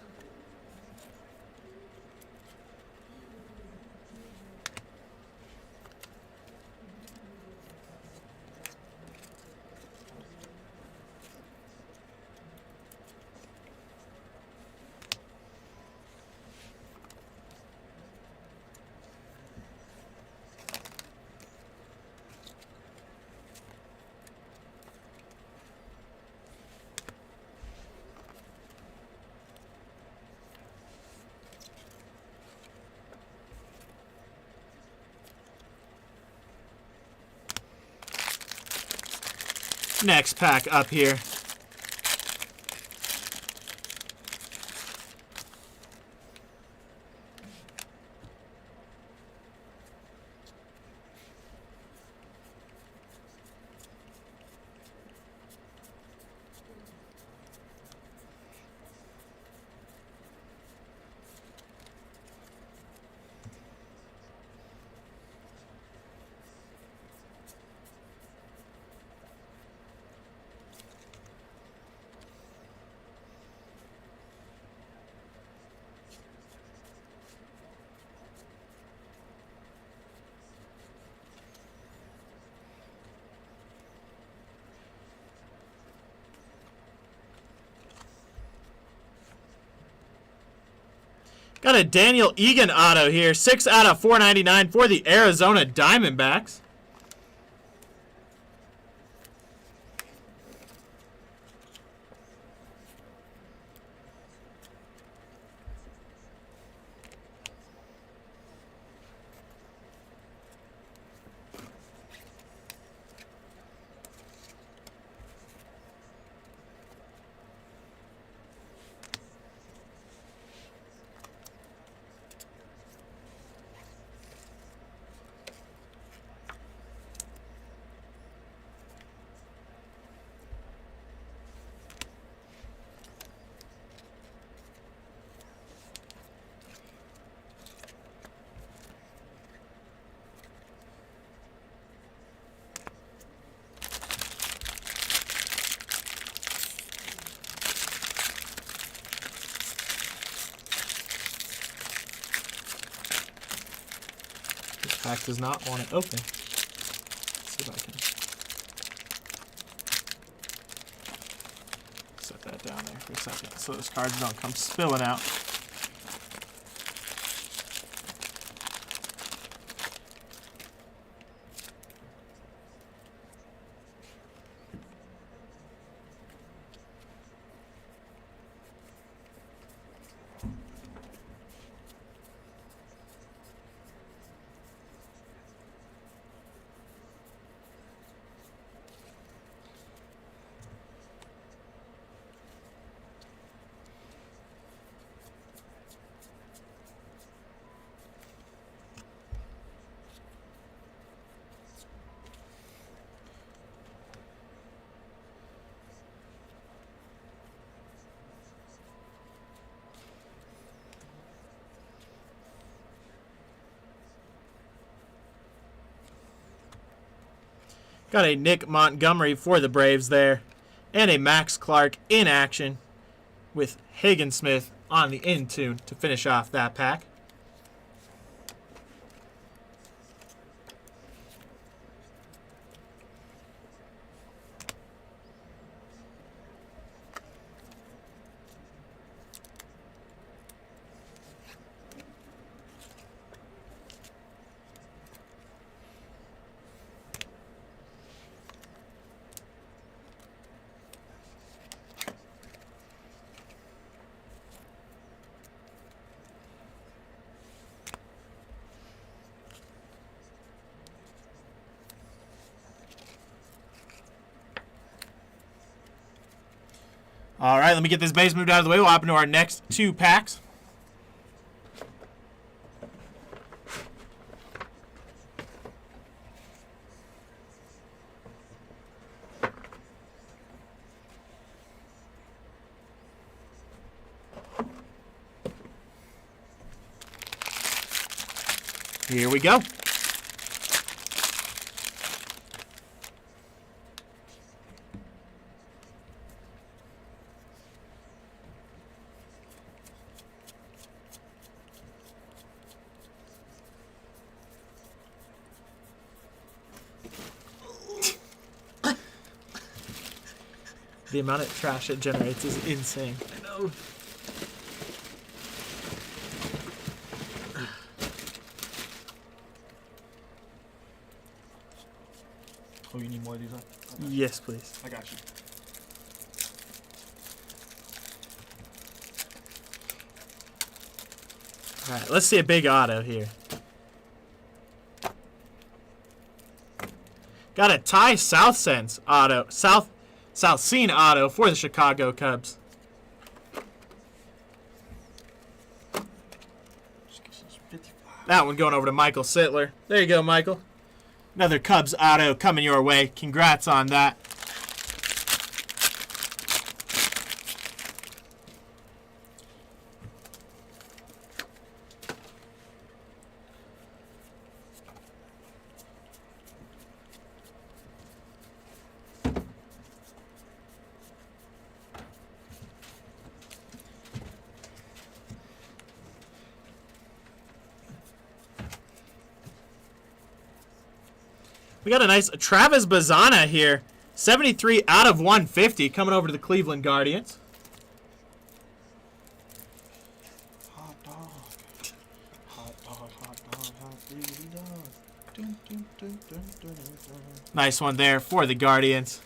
Next pack up here. Got a Daniel Egan auto here. 6 out of 499 for the Arizona Diamondbacks. This pack does not want to open. Let's see if I can set that down there for a second so those cards don't come spilling out. Got a Nick Montgomery for the Braves there. And a Max Clark in action with Hagen Smith on the in-tune to finish off that pack. All right, let me get this base moved out of the way. We'll hop into our next 2 packs. Here we go. The amount of trash it generates is insane. I know. Oh, you need more of these? Okay. Yes, please. I got you. All right, let's see a big auto here. Got a Ty Southsense auto, South Scene auto for the Chicago Cubs. That one going over to Michael Sittler. There you go, Michael. Another Cubs auto coming your way. Congrats on that. We got a nice Travis Bazzana here. 73 out of 150 coming over to the Cleveland Guardians. Hot dog. Hot dog, hot dog, hot diggity dog. Dun, dun, dun, dun, dun, dun. Nice one there for the Guardians.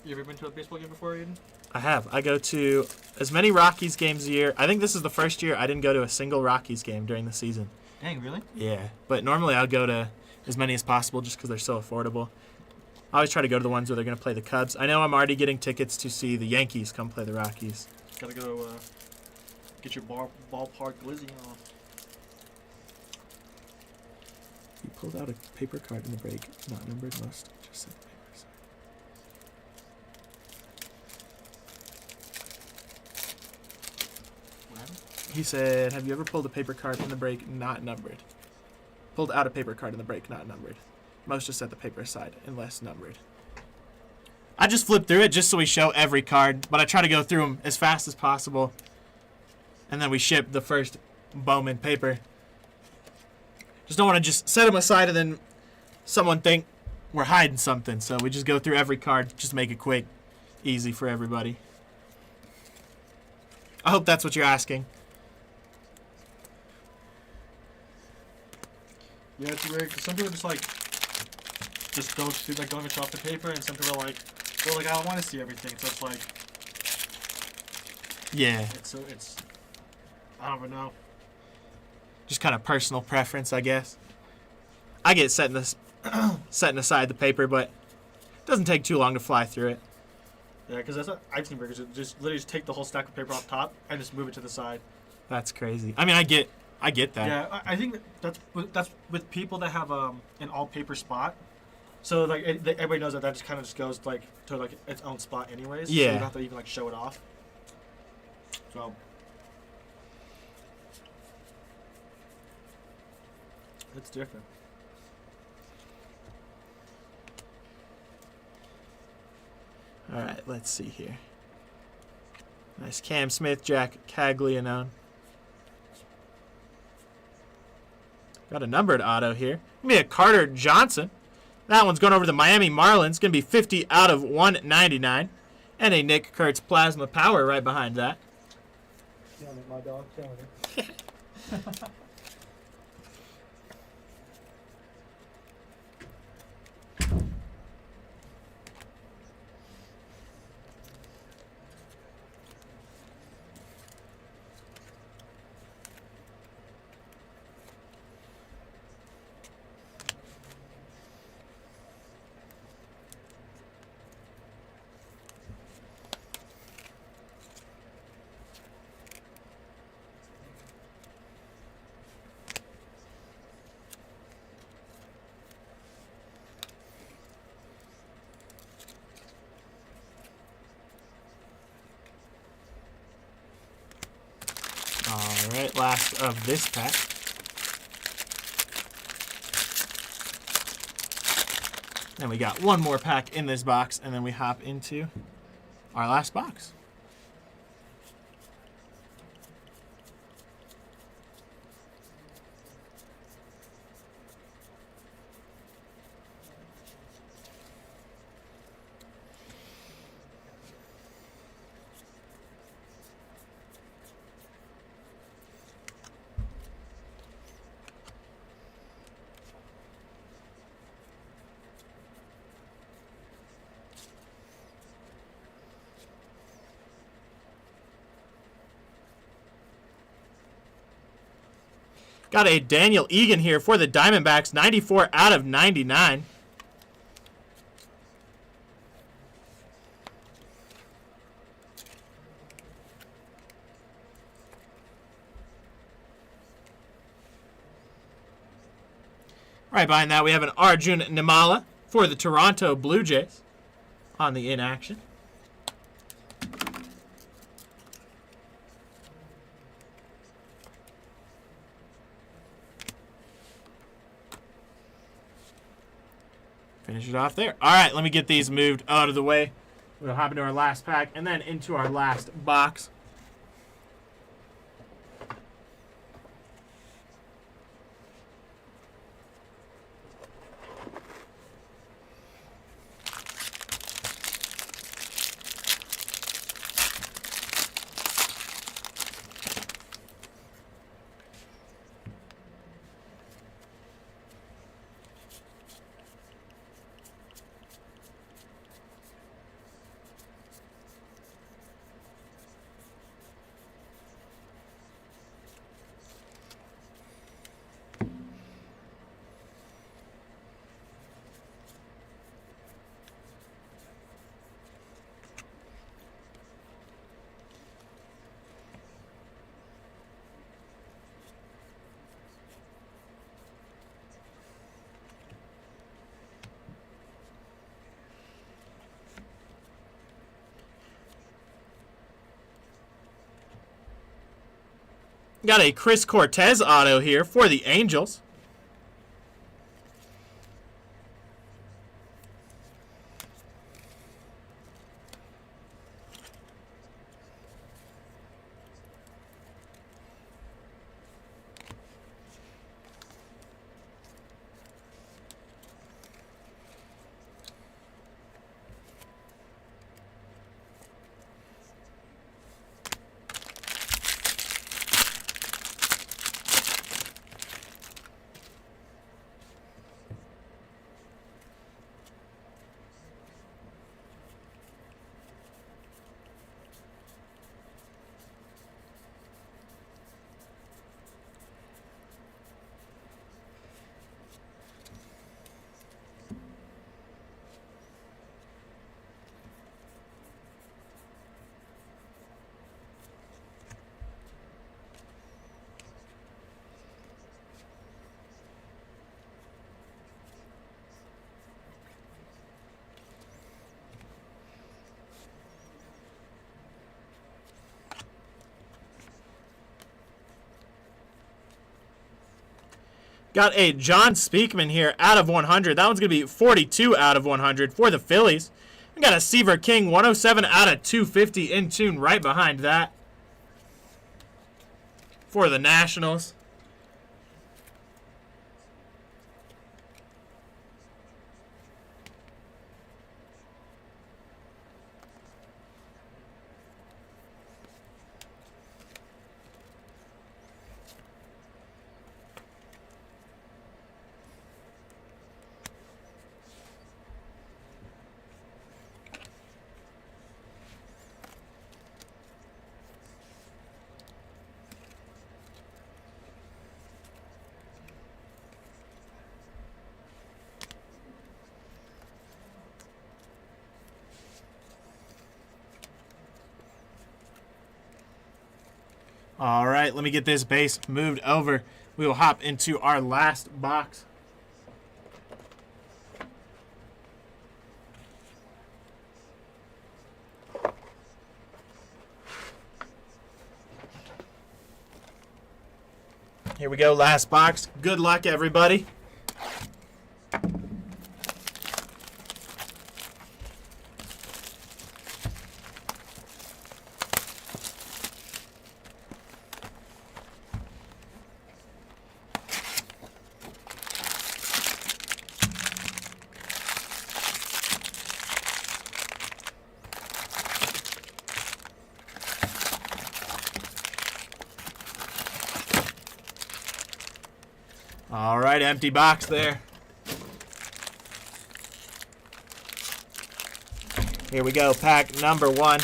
You ever been to a baseball game before, Aiden? I have. I go to as many Rockies games a year. I think this is the first year I didn't go to a single Rockies game during the season. Dang, really? Yeah, but normally I'll go to as many as possible just because they're so affordable. I always try to go to the ones where they're going to play the Cubs. I know I'm already getting tickets to see the Yankees come play the Rockies. Gotta go get your ballpark glizzy on. You pulled out a paper card in the break, not numbered, must just set the paper aside. What happened? He said, have you ever pulled a paper card in the break not numbered? Pulled out a paper card in the break not numbered. Most just set the paper aside unless numbered. I just flip through it just so we show every card, but I try to go through them as fast as possible. And then we ship the first Bowman paper. Just don't want to just set them aside and then someone think we're hiding something. So we just go through every card, just make it quick, easy for everybody. I hope that's what you're asking. Yeah, it's weird because some people just like just go through like don't even show off the paper, and some people are like, well, like I don't want to see everything, so it's like, Yeah, it's I don't even know. just kind of personal preference, I guess. I get setting aside the paper, but it doesn't take too long to fly through it. Yeah, because that's what I've seen burgers. Just literally just take the whole stack of paper off top and just move it to the side. That's crazy. I mean, I get that. Yeah, I think that's with people that have an all paper spot. So like everybody knows that just kind of just goes like to like its own spot anyways. So you Yeah. don't have to even like show it off. So it's different. All right, let's see here. Nice Cam Smith, Jack Caglianone. Got a numbered auto here. Gonna be a Carter Johnson. That one's going over to the Miami Marlins. Gonna be 50 out of 199. And a Nick Kurtz Plasma Power right behind that. Killing it, my dog, killing it. All right, last of this pack. And we got one more pack in this box, and then we hop into our last box. Got a Daniel Egan here for the Diamondbacks, 94 out of 99. Right behind that, we have an Arjun Nimala for the Toronto Blue Jays on the inaction. Finish it off there. All right, let me get these moved out of the way. We'll hop into our last pack and then into our last box. Got a Chris Cortez auto here for the Angels. Got a John Speakman here out of 100. That one's going to be 42 out of 100 for the Phillies. We got a Seaver King 107 out of 250 in tune right behind that for the Nationals. All right, let me get this base moved over. We will hop into our last box. Here we go, last box. Good luck, everybody. All right, empty box there. Here we go, pack number 1.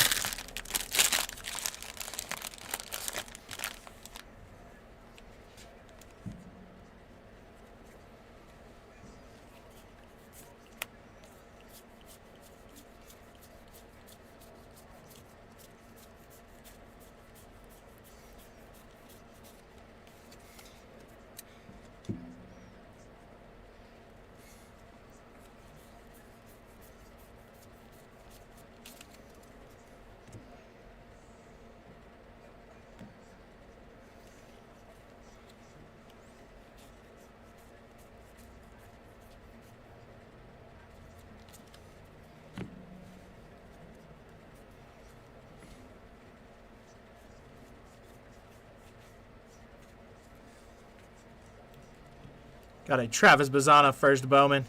Got a Travis Bazzana first Bowman.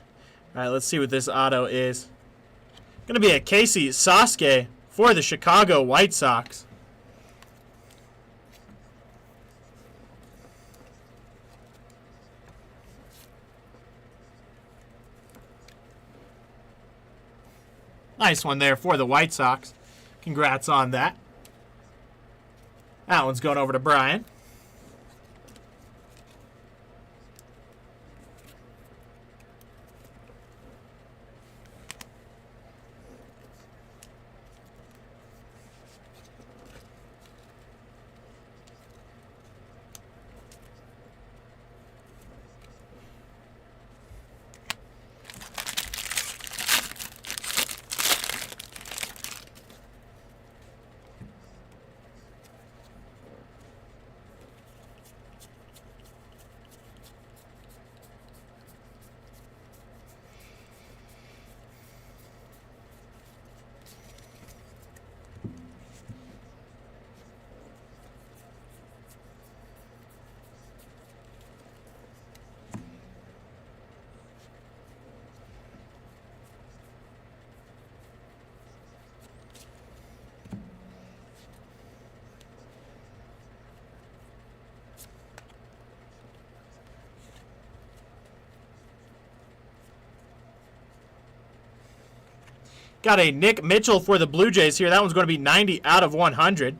All right, let's see what this auto is. Going to be a Casey Sasuke for the Chicago White Sox. Nice one there for the White Sox. Congrats on that. That one's going over to Brian. Got a Nick Mitchell for the Blue Jays here. That one's going to be 90 out of 100.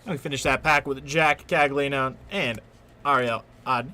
And we finish that pack with Jack Caglianone and Ariel Odd.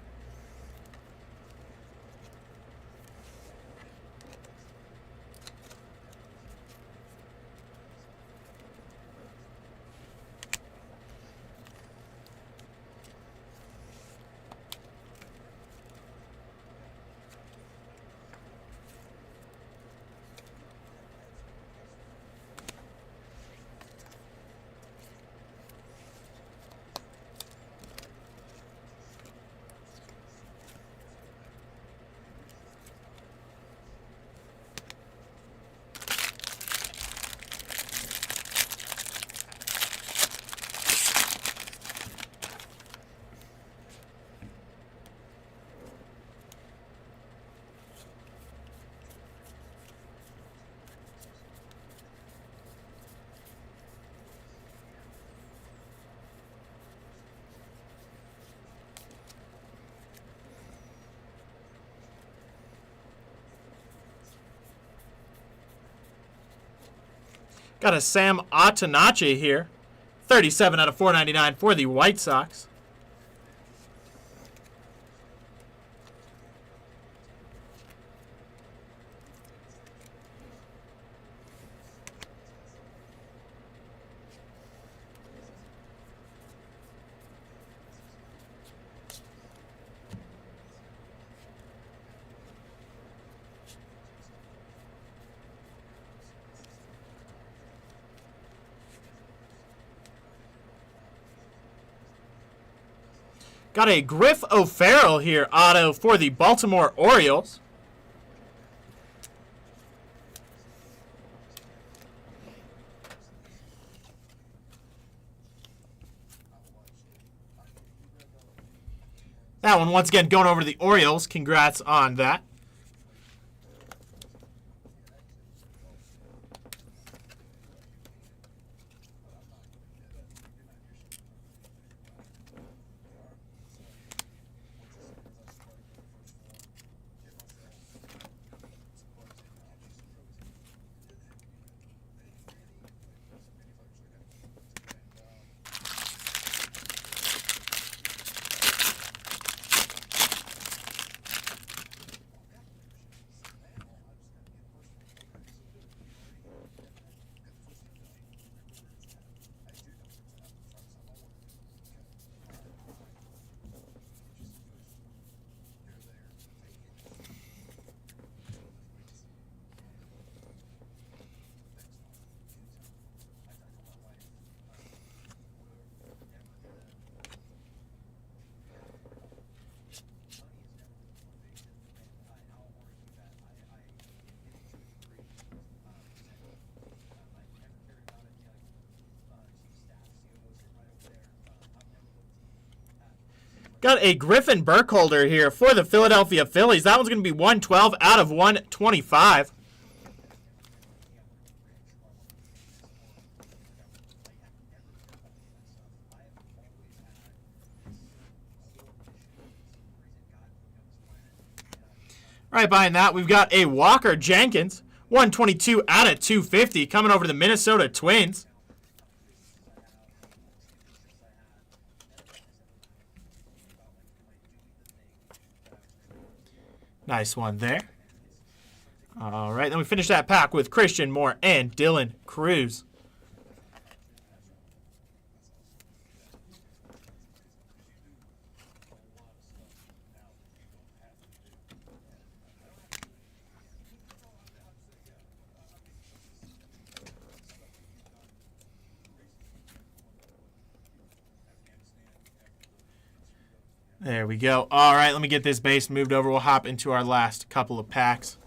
Got a Sam Atanache here. 37 out of 499 for the White Sox. Got a Griff O'Farrell here, auto for the Baltimore Orioles. That one, once again, going over to the Orioles. Congrats on that. Got a Griffin Burkholder here for the Philadelphia Phillies. That one's going to be 112 out of 125. Right behind that, we've got a Walker Jenkins. 122 out of 250 coming over to the Minnesota Twins. Nice one there. All right, then we finish that pack with Christian Moore and Dylan Cruz. There we go. All right, let me get this base moved over. We'll hop into our last couple of packs.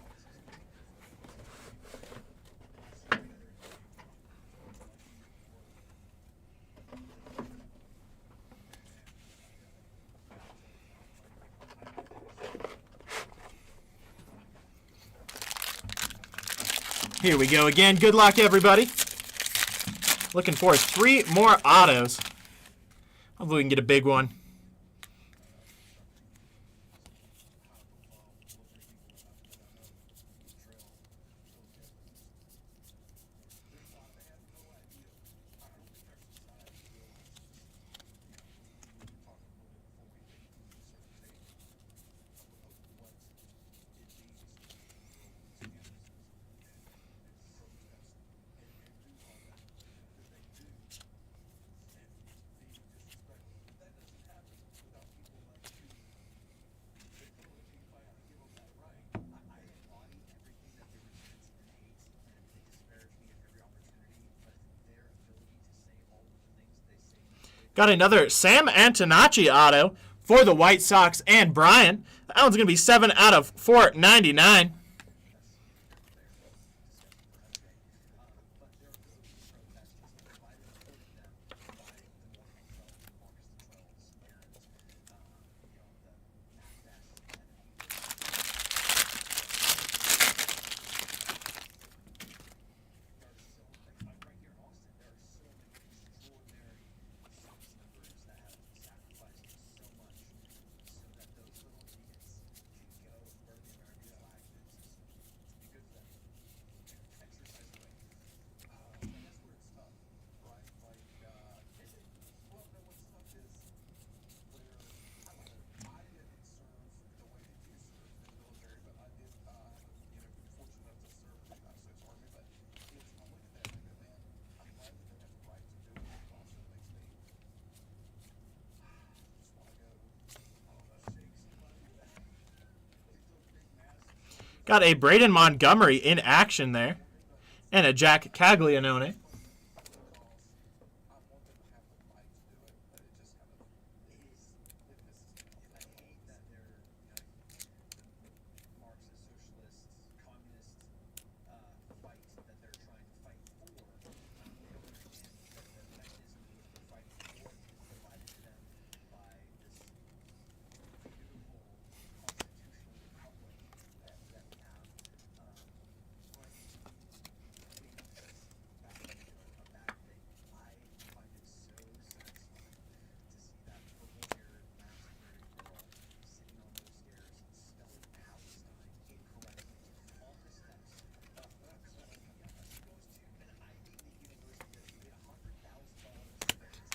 Here we go again. Good luck, everybody. Looking for 3 more autos. Hopefully we can get a big one. Got another Sam Antonacci auto for the White Sox and Brian. That one's going to be 7 out of 499. Got a Braden Montgomery in action there. And a Jack Caglianone.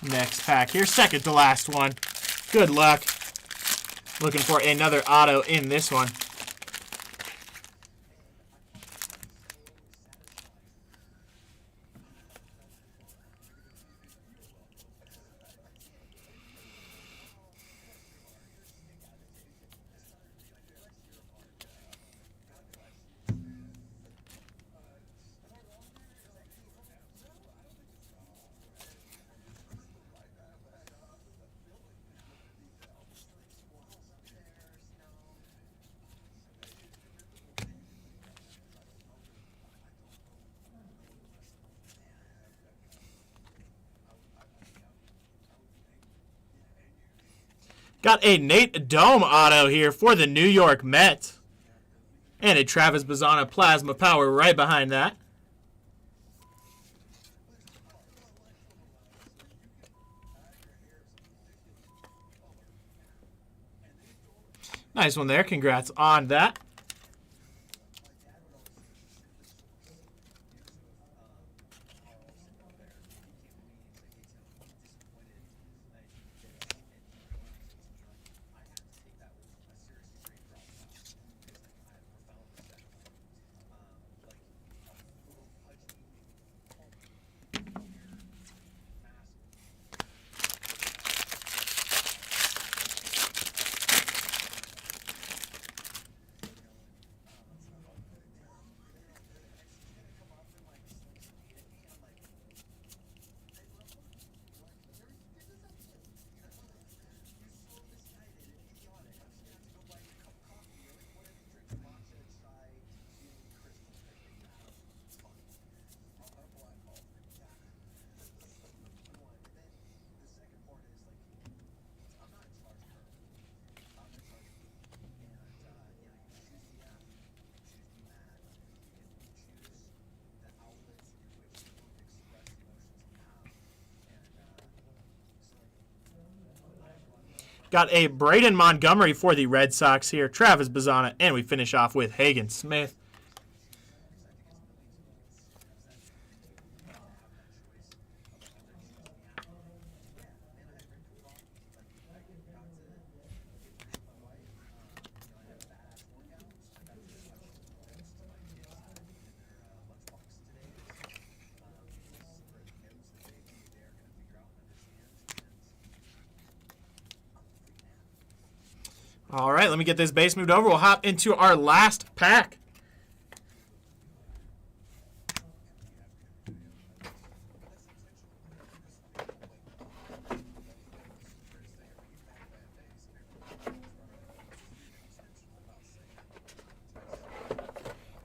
Next pack here, second to last one. Good luck. Looking for another auto in this one. Got a Nate Dome auto here for the New York Mets. And a Travis Bazzana Plasma Power right behind that. Nice one there. Congrats on that. Got a Braden Montgomery for the Red Sox here. Travis Bazzana. And we finish off with Hagen Smith. All right, let me get this base moved over. We'll hop into our last pack.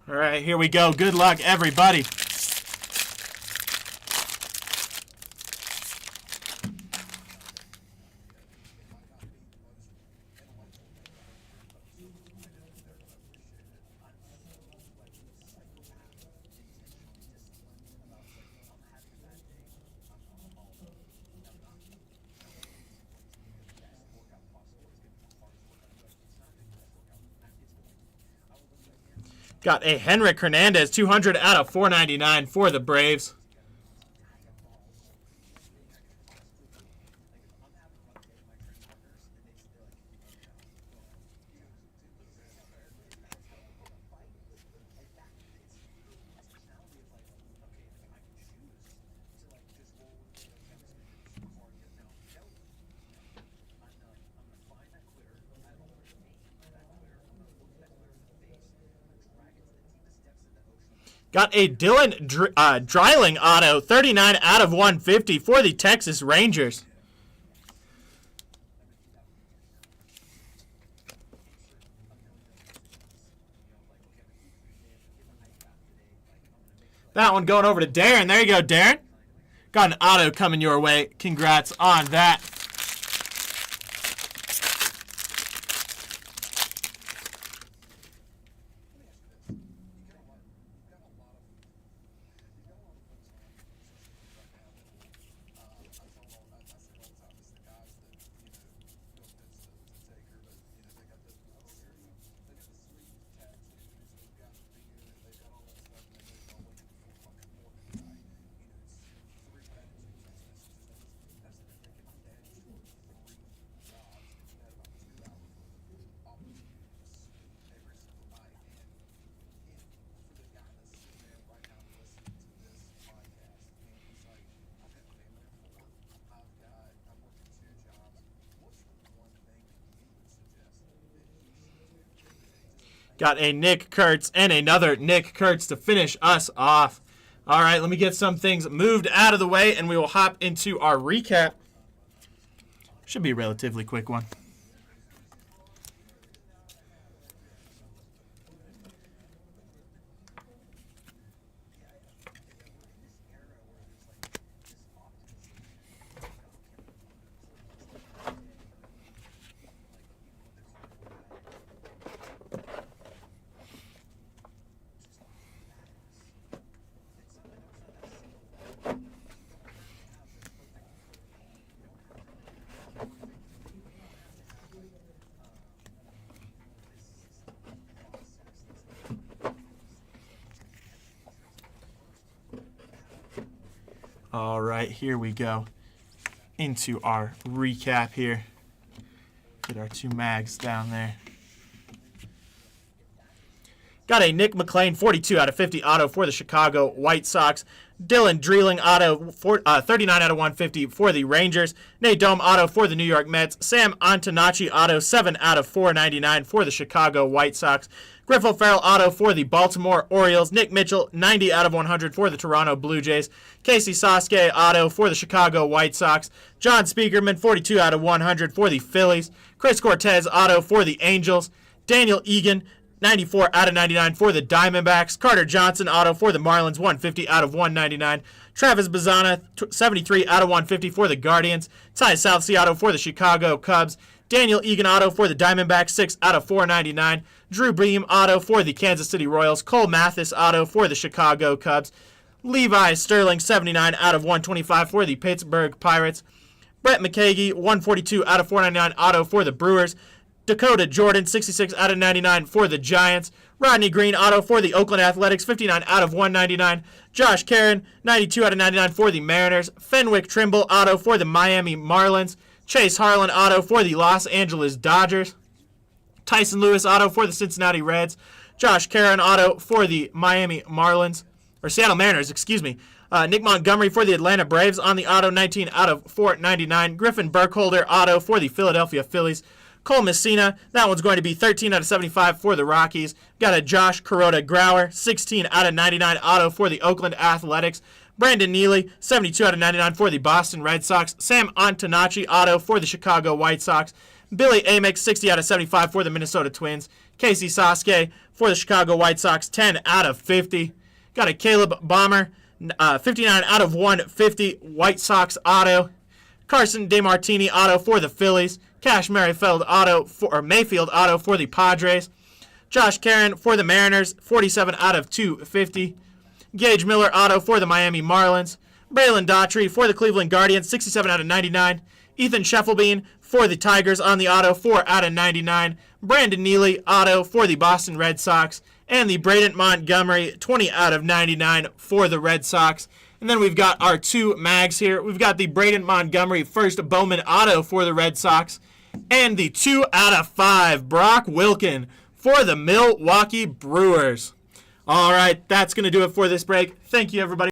All right, here we go. Good luck, everybody. Got a Henrik Hernandez, 200 out of 499 for the Braves. Got a Dylan Dreiling auto, 39 out of 150 for the Texas Rangers. That one going over to Darren. There you go, Darren. Got an auto coming your way. Congrats on that. Got a Nick Kurtz and another Nick Kurtz to finish us off. All right, let me get some things moved out of the way, and we will hop into our recap. Should be a relatively quick one. All right, here we go into our recap here. Get our two mags down there. Got a Nick McLean 42 out of 50 auto for the Chicago White Sox. Dylan Dreiling auto 39 out of 150 for the Rangers. Nate Dome auto for the New York Mets. Sam Antonacci auto 7 out of 499 for the Chicago White Sox. Griff O'Farrell auto for the Baltimore Orioles. Nick Mitchell 90 out of 100 for the Toronto Blue Jays. Casey Sasuke auto for the Chicago White Sox. John Speakerman 42 out of 100 for the Phillies. Chris Cortez auto for the Angels. Daniel Egan 94 out of 99 for the Diamondbacks. Carter Johnson auto for the Marlins, 150 out of 199. Travis Bazzana, 73 out of 150 for the Guardians. Ty Southsea auto for the Chicago Cubs. Daniel Egan auto for the Diamondbacks, 6 out of 499. Drew Beam auto for the Kansas City Royals. Cole Mathis auto for the Chicago Cubs. Levi Sterling, 79 out of 125 for the Pittsburgh Pirates. Brett McKagie, 142 out of 499 auto for the Brewers. Dakota Jordan, 66 out of 99 for the Giants. Rodney Green, auto for the Oakland Athletics, 59 out of 199. Josh Caron, 92 out of 99 for the Mariners. Fenwick Trimble, auto for the Miami Marlins. Chase Harlan, auto for the Los Angeles Dodgers. Tyson Lewis, auto for the Cincinnati Reds. Josh Caron, auto for the Miami Marlins, or Seattle Mariners, excuse me. Nick Montgomery for the Atlanta Braves on the auto, 19 out of 499. Griffin Burkholder, auto for the Philadelphia Phillies. Cole Messina, that one's going to be 13 out of 75 for the Rockies. Got a Josh Kuroda Grauer, 16 out of 99 auto for the Oakland Athletics. Brandon Neely, 72 out of 99 for the Boston Red Sox. Sam Antonacci, auto for the Chicago White Sox. Billy Amick, 60 out of 75 for the Minnesota Twins. Casey Sasuke for the Chicago White Sox, 10 out of 50. Got a Caleb Bomber, 59 out of 150, White Sox auto. Carson DeMartini auto for the Phillies. Cash Mayfield auto for the Padres. Josh Caron for the Mariners, 47 out of 250. Gage Miller auto for the Miami Marlins. Braylon Daughtry for the Cleveland Guardians, 67 out of 99. Ethan Scheffelbein for the Tigers on the auto, 4 out of 99. Brandon Neely auto for the Boston Red Sox. And the Braden Montgomery, 20 out of 99 for the Red Sox. And then we've got our two mags here. We've got the Braden Montgomery first Bowman auto for the Red Sox. And the 2 out of 5 Brock Wilken for the Milwaukee Brewers. All right, that's going to do it for this break. Thank you, everybody.